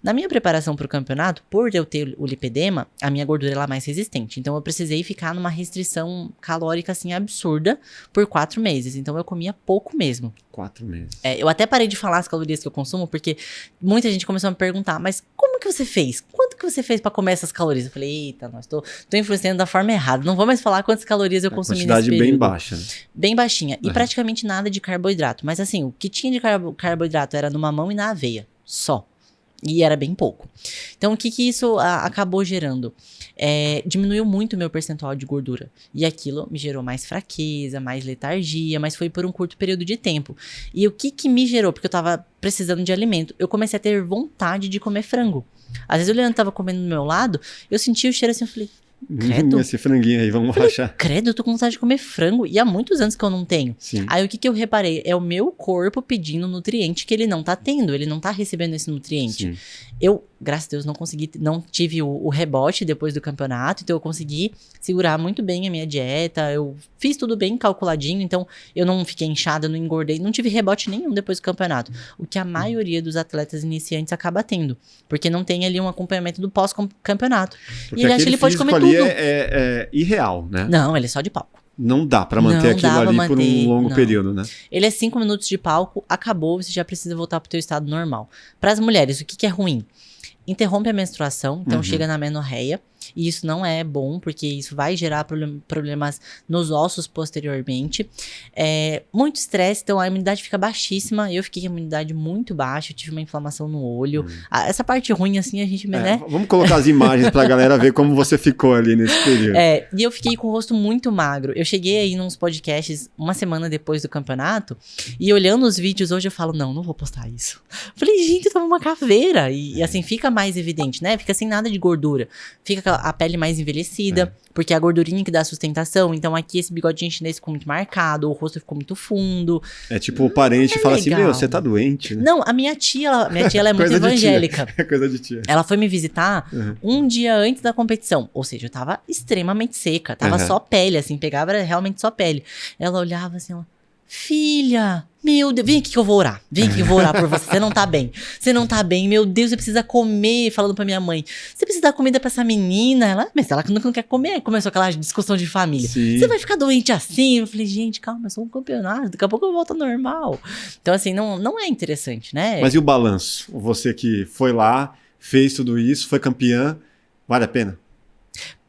Na minha preparação para o campeonato, por eu ter o lipedema, a minha gordura ela é mais resistente. Então, eu precisei ficar numa restrição calórica, assim, absurda por 4 meses. Então, eu comia pouco mesmo. 4 meses. Eu até parei de falar as calorias que eu consumo, porque muita gente começou a me perguntar, mas como que você fez? Quanto que você fez para comer essas calorias? Eu falei, eita, tô influenciando da forma errada. Não vou mais falar quantas calorias eu consumi nesse período. Quantidade bem baixa. Né? Bem baixinha. E praticamente nada de carboidrato. Mas assim, o que tinha de carboidrato era no mamão e na aveia. Só. E era bem pouco. Então, o que isso acabou gerando? Diminuiu muito o meu percentual de gordura. E aquilo me gerou mais fraqueza, mais letargia, mas foi por um curto período de tempo. E o que me gerou? Porque eu tava precisando de alimento. Eu comecei a ter vontade de comer frango. Às vezes o Leandro tava comendo do meu lado, eu senti o cheiro assim, eu falei... Credo. Esse franguinho aí, vamos rachar. Credo, eu tô com vontade de comer frango. E há muitos anos que eu não tenho. Sim. Aí o que eu reparei? É o meu corpo pedindo nutriente que ele não tá tendo. Ele não tá recebendo esse nutriente. Sim. Eu, graças a Deus, não tive o rebote depois do campeonato. Então eu consegui segurar muito bem a minha dieta. Eu fiz tudo bem calculadinho. Então eu não fiquei inchada, não engordei. Não tive rebote nenhum depois do campeonato. O que a maioria dos atletas iniciantes acaba tendo. Porque não tem ali um acompanhamento do pós-campeonato. Porque e ele acha que ele pode comer tudo. É irreal, né? Não, ele é só de palco. Não dá pra manter aquilo ali por um longo período, né? Ele é 5 minutos de palco, acabou, você já precisa voltar pro teu estado normal. Para as mulheres, o que é ruim? Interrompe a menstruação, então chega na menorreia. E isso não é bom, porque isso vai gerar problemas nos ossos posteriormente. Muito estresse, então a imunidade fica baixíssima. Eu fiquei com a imunidade muito baixa, eu tive uma inflamação no olho. Essa parte ruim, assim, a gente... né? Vamos colocar as imagens pra galera ver como você ficou ali nesse período. E eu fiquei com o rosto muito magro. Eu cheguei aí nos podcasts uma semana depois do campeonato, e olhando os vídeos hoje eu falo, não vou postar isso. Falei, gente, eu tava uma caveira. E assim, fica mais evidente, né? Fica sem nada de gordura. Fica a pele mais envelhecida, porque é a gordurinha que dá sustentação. Então aqui esse bigodinho chinês ficou muito marcado, o rosto ficou muito fundo. É tipo o parente fala legal. Assim, você tá doente, né? Não, a minha tia ela é muito evangélica. É coisa de tia. Ela foi me visitar um dia antes da competição. Ou seja, eu tava extremamente seca, tava só pele, assim, pegava realmente só pele. Ela olhava assim, filha, meu Deus, vem aqui que eu vou orar. Vem aqui que eu vou orar por você. Você não tá bem. Você não tá bem. Meu Deus, você precisa comer. Falando pra minha mãe. Você precisa dar comida pra essa menina. Mas ela não quer comer. Começou aquela discussão de família. Sim. Você vai ficar doente assim? Eu falei, gente, calma, é só um campeonato. Daqui a pouco eu volto ao normal. Então, assim, não é interessante, né? Mas e o balanço? Você que foi lá, fez tudo isso, foi campeã, vale a pena?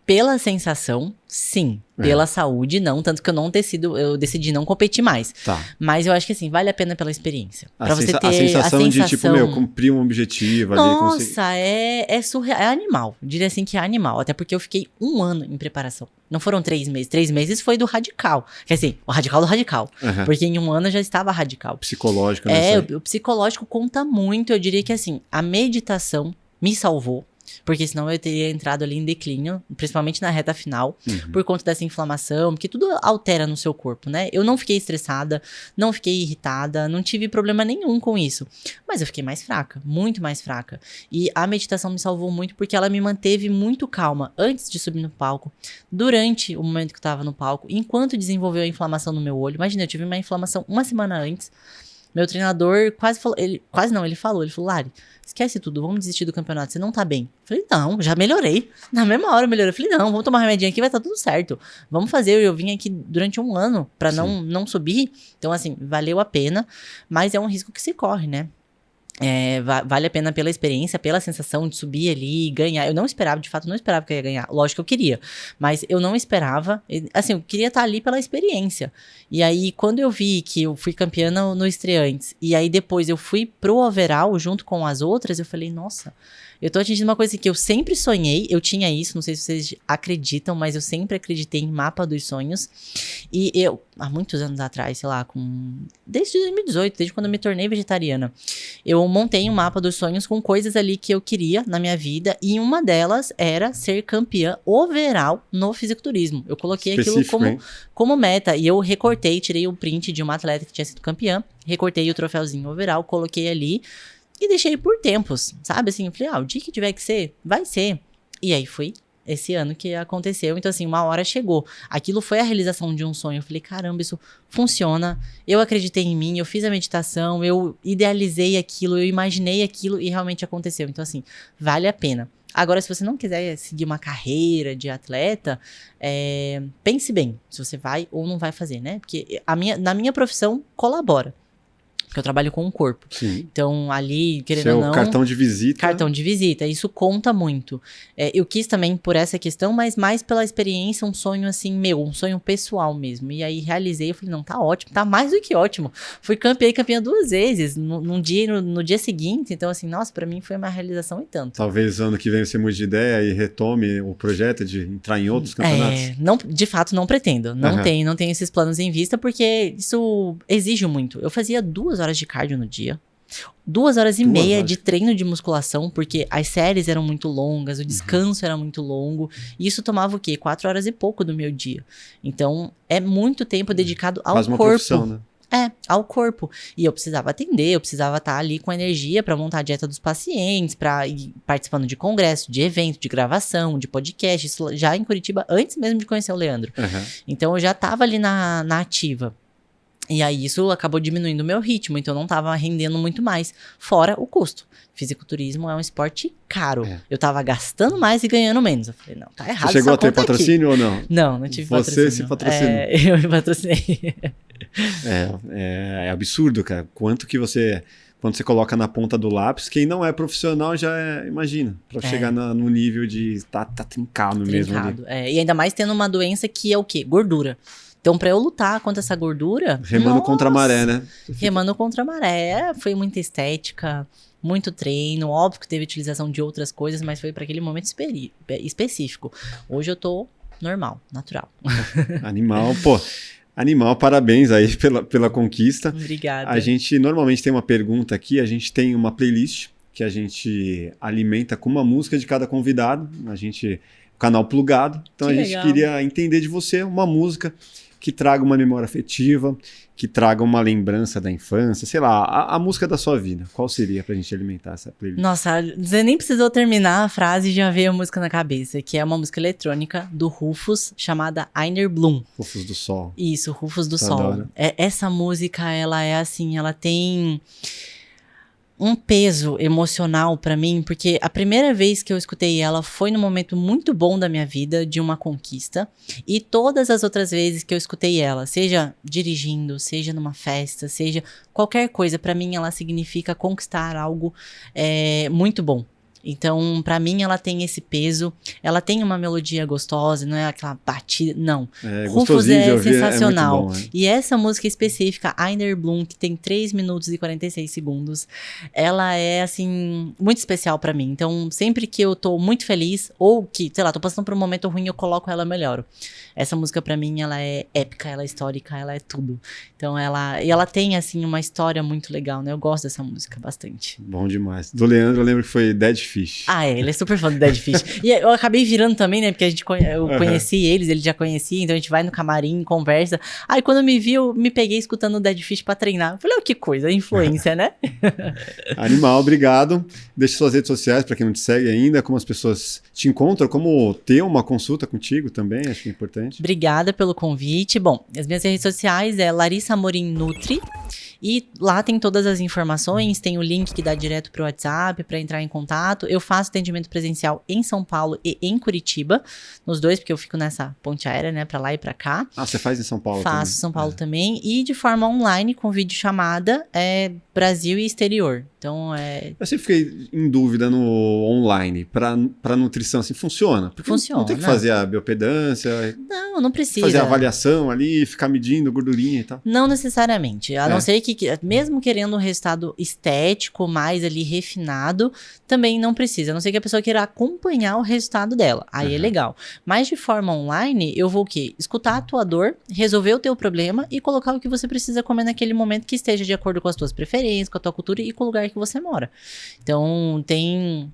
Pela sensação, sim. Pela saúde, não. Tanto que eu decidi não competir mais. Tá. Mas eu acho que assim, vale a pena pela experiência. Pra você ter a sensação de, tipo, cumprir um objetivo ali. Nossa, é surreal. É animal. Eu diria assim que é animal. Até porque eu fiquei 1 ano em preparação. Não foram 3 meses. 3 meses foi do radical. Quer dizer, o radical do radical. Porque em 1 ano eu já estava radical. Psicológico, né? O psicológico conta muito. Eu diria que assim, a meditação me salvou. Porque senão eu teria entrado ali em declínio, principalmente na reta final, por conta dessa inflamação, porque tudo altera no seu corpo, né? Eu não fiquei estressada, não fiquei irritada, não tive problema nenhum com isso. Mas eu fiquei mais fraca, muito mais fraca. E a meditação me salvou muito porque ela me manteve muito calma antes de subir no palco, durante o momento que eu tava no palco, enquanto desenvolveu a inflamação no meu olho. Imagina, eu tive uma inflamação 1 semana antes. Meu treinador ele falou, Lari, esquece tudo, vamos desistir do campeonato, você não tá bem. Eu falei, não, já melhorei. Na mesma hora eu melhorei. Eu falei, não, vamos tomar um remedinho aqui, vai estar tudo certo. Vamos fazer, eu vim aqui durante 1 ano pra não subir. Então, assim, valeu a pena, mas é um risco que se corre, né? Vale a pena pela experiência, pela sensação de subir ali e ganhar. Eu não esperava, de fato, não esperava que eu ia ganhar. Lógico que eu queria, mas eu não esperava. Assim, eu queria estar ali pela experiência. E aí, quando eu vi que eu fui campeã no estreantes, e aí depois eu fui pro overall junto com as outras, eu falei, nossa, eu tô atingindo uma coisa que eu sempre sonhei. Eu tinha isso, não sei se vocês acreditam, mas eu sempre acreditei em mapa dos sonhos. E eu, há muitos anos atrás, sei lá, desde 2018, desde quando eu me tornei vegetariana, eu montei um mapa dos sonhos com coisas ali que eu queria na minha vida, e uma delas era ser campeã overall no fisiculturismo. Eu coloquei aquilo como meta, e eu recortei, tirei o print de uma atleta que tinha sido campeã, recortei o troféuzinho overall, coloquei ali e deixei por tempos, sabe? Assim, eu falei, o dia que tiver que ser, vai ser. E aí foi esse ano que aconteceu. Então, assim, uma hora chegou. Aquilo foi a realização de um sonho. Eu falei, caramba, isso funciona. Eu acreditei em mim, eu fiz a meditação, eu idealizei aquilo, eu imaginei aquilo e realmente aconteceu. Então, assim, vale a pena. Agora, se você não quiser seguir uma carreira de atleta, pense bem se você vai ou não vai fazer, né? Porque na minha profissão, colabora. Porque eu trabalho com o corpo. Sim. Então, ali, querendo ou não... cartão de visita. Cartão de visita. Isso conta muito. Eu quis também por essa questão, mas mais pela experiência, um sonho assim meu, um sonho pessoal mesmo. E aí, realizei, eu falei, não, tá ótimo, tá mais do que ótimo. Fui campeã 2 vezes, num dia no dia seguinte. Então, assim, nossa, pra mim foi uma realização e tanto. Talvez ano que vem você mude de ideia e retome o projeto de entrar em outros campeonatos. Não, de fato, não pretendo. Não tenho esses planos em vista, porque isso exige muito. Eu fazia 2 horas de cardio no dia. 2 horas e meia de treino de musculação, porque as séries eram muito longas, o descanso era muito longo, e isso tomava o quê? 4 horas e pouco do meu dia. Então, é muito tempo dedicado ao Quase uma corpo. profissão, né? Ao corpo. E eu precisava atender, eu precisava estar ali com energia para montar a dieta dos pacientes, para ir participando de congresso, de evento, de gravação, de podcast, isso já em Curitiba, antes mesmo de conhecer o Leandro. Então, eu já estava ali na ativa. E aí, isso acabou diminuindo o meu ritmo, então eu não tava rendendo muito mais, fora o custo. Fisiculturismo é um esporte caro. Eu tava gastando mais e ganhando menos. Eu falei, não, tá errado. Você chegou a ter patrocínio ou não? Não tive patrocínio. Você se patrocinou? Eu me patrocinei. É absurdo, cara. Quando você coloca na ponta do lápis, quem não é profissional já imagina, pra chegar no nível de tá trincado mesmo ali. E ainda mais tendo uma doença que é o quê? Gordura. Então, pra eu lutar contra essa gordura... Remando contra a maré, né? Remando contra a maré. Foi muita estética, muito treino. Óbvio que teve utilização de outras coisas, mas foi para aquele momento específico. Hoje eu tô normal, natural. Animal, parabéns aí pela conquista. Obrigada. A gente normalmente tem uma pergunta aqui, a gente tem uma playlist que a gente alimenta com uma música de cada convidado. Canal plugado. Então a gente queria entender de você uma música que traga uma memória afetiva, que traga uma lembrança da infância, sei lá, a música da sua vida. Qual seria pra gente alimentar essa playlist? Nossa, você nem precisou terminar a frase e já veio a música na cabeça, que é uma música eletrônica do Rufus, chamada Einer Bloom. Rufus do Sol. Isso, Rufus do Sol. Essa música, ela é assim, ela tem um peso emocional pra mim, porque a primeira vez que eu escutei ela foi num momento muito bom da minha vida, de uma conquista, e todas as outras vezes que eu escutei ela, seja dirigindo, seja numa festa, seja qualquer coisa, pra mim ela significa conquistar algo muito bom. Então, pra mim, ela tem esse peso. Ela tem uma melodia gostosa, não é aquela batida, não. Rufus é sensacional. É muito bom, E essa música específica, Einer Bloom, que tem 3 minutos e 46 segundos, ela é, assim, muito especial pra mim. Então, sempre que eu tô muito feliz, ou que, sei lá, tô passando por um momento ruim, eu coloco ela, melhoro. Essa música, pra mim, ela é épica, ela é histórica, ela é tudo. Então, ela tem, assim, uma história muito legal, né? Eu gosto dessa música bastante. Bom demais. Do Leandro, eu lembro que foi Dead Fish. Ele é super fã do Dead Fish. E eu acabei virando também, né? Porque eu conheci eles, ele já conhecia, então a gente vai no camarim, conversa. Aí quando me viu, me peguei escutando o Dead Fish pra treinar. Eu falei, que coisa, influência, né? Animal, obrigado. Deixe suas redes sociais pra quem não te segue ainda, como as pessoas te encontram, como ter uma consulta contigo também, acho que é importante. Obrigada pelo convite. Bom, as minhas redes sociais é Larissa Amorim Nutri. E lá tem todas as informações, tem o link que dá direto pro WhatsApp para entrar em contato. Eu faço atendimento presencial em São Paulo e em Curitiba, nos dois, porque eu fico nessa ponte aérea, né, para lá e para cá. Você faz em São Paulo também? Faço em São Paulo também, e de forma online, com videochamada, Brasil e exterior. Então, Eu sempre fiquei em dúvida no online, para nutrição, assim, funciona? Porque funciona. Não tem que fazer a biopedância, Não precisa. fazer a avaliação ali, ficar medindo gordurinha e tal. Não necessariamente, a não ser que, mesmo querendo um resultado estético, mais ali refinado, também não precisa, a não ser que a pessoa queira acompanhar o resultado dela, aí é legal. Mas de forma online, eu vou o quê? Escutar a tua dor, resolver o teu problema e colocar o que você precisa comer naquele momento que esteja de acordo com as tuas preferências, com a tua cultura e com o lugar que você mora. Então, tem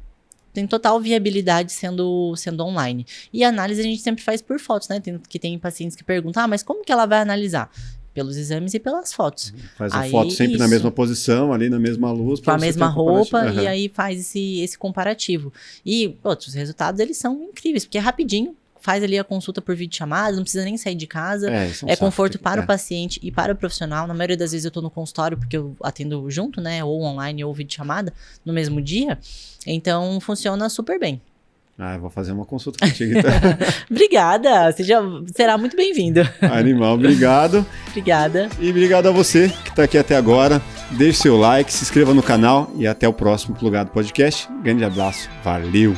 total viabilidade sendo online. E a análise a gente sempre faz por fotos, né? Tem pacientes que perguntam, mas como que ela vai analisar? Pelos exames e pelas fotos. Faz a foto sempre na mesma posição, ali na mesma luz. Com a mesma roupa, e aí faz esse comparativo. E outros resultados, eles são incríveis, porque é rapidinho. Faz ali a consulta por videochamada, não precisa nem sair de casa. É conforto para o paciente e para o profissional. Na maioria das vezes eu tô no consultório, porque eu atendo junto, né? Ou online ou videochamada, no mesmo dia. Então, funciona super bem. Eu vou fazer uma consulta contigo. Então. Obrigada, será muito bem-vindo. Animal, obrigado. Obrigada. E obrigado a você que está aqui até agora. Deixe seu like, se inscreva no canal e até o próximo Plugado Podcast. Grande abraço, valeu!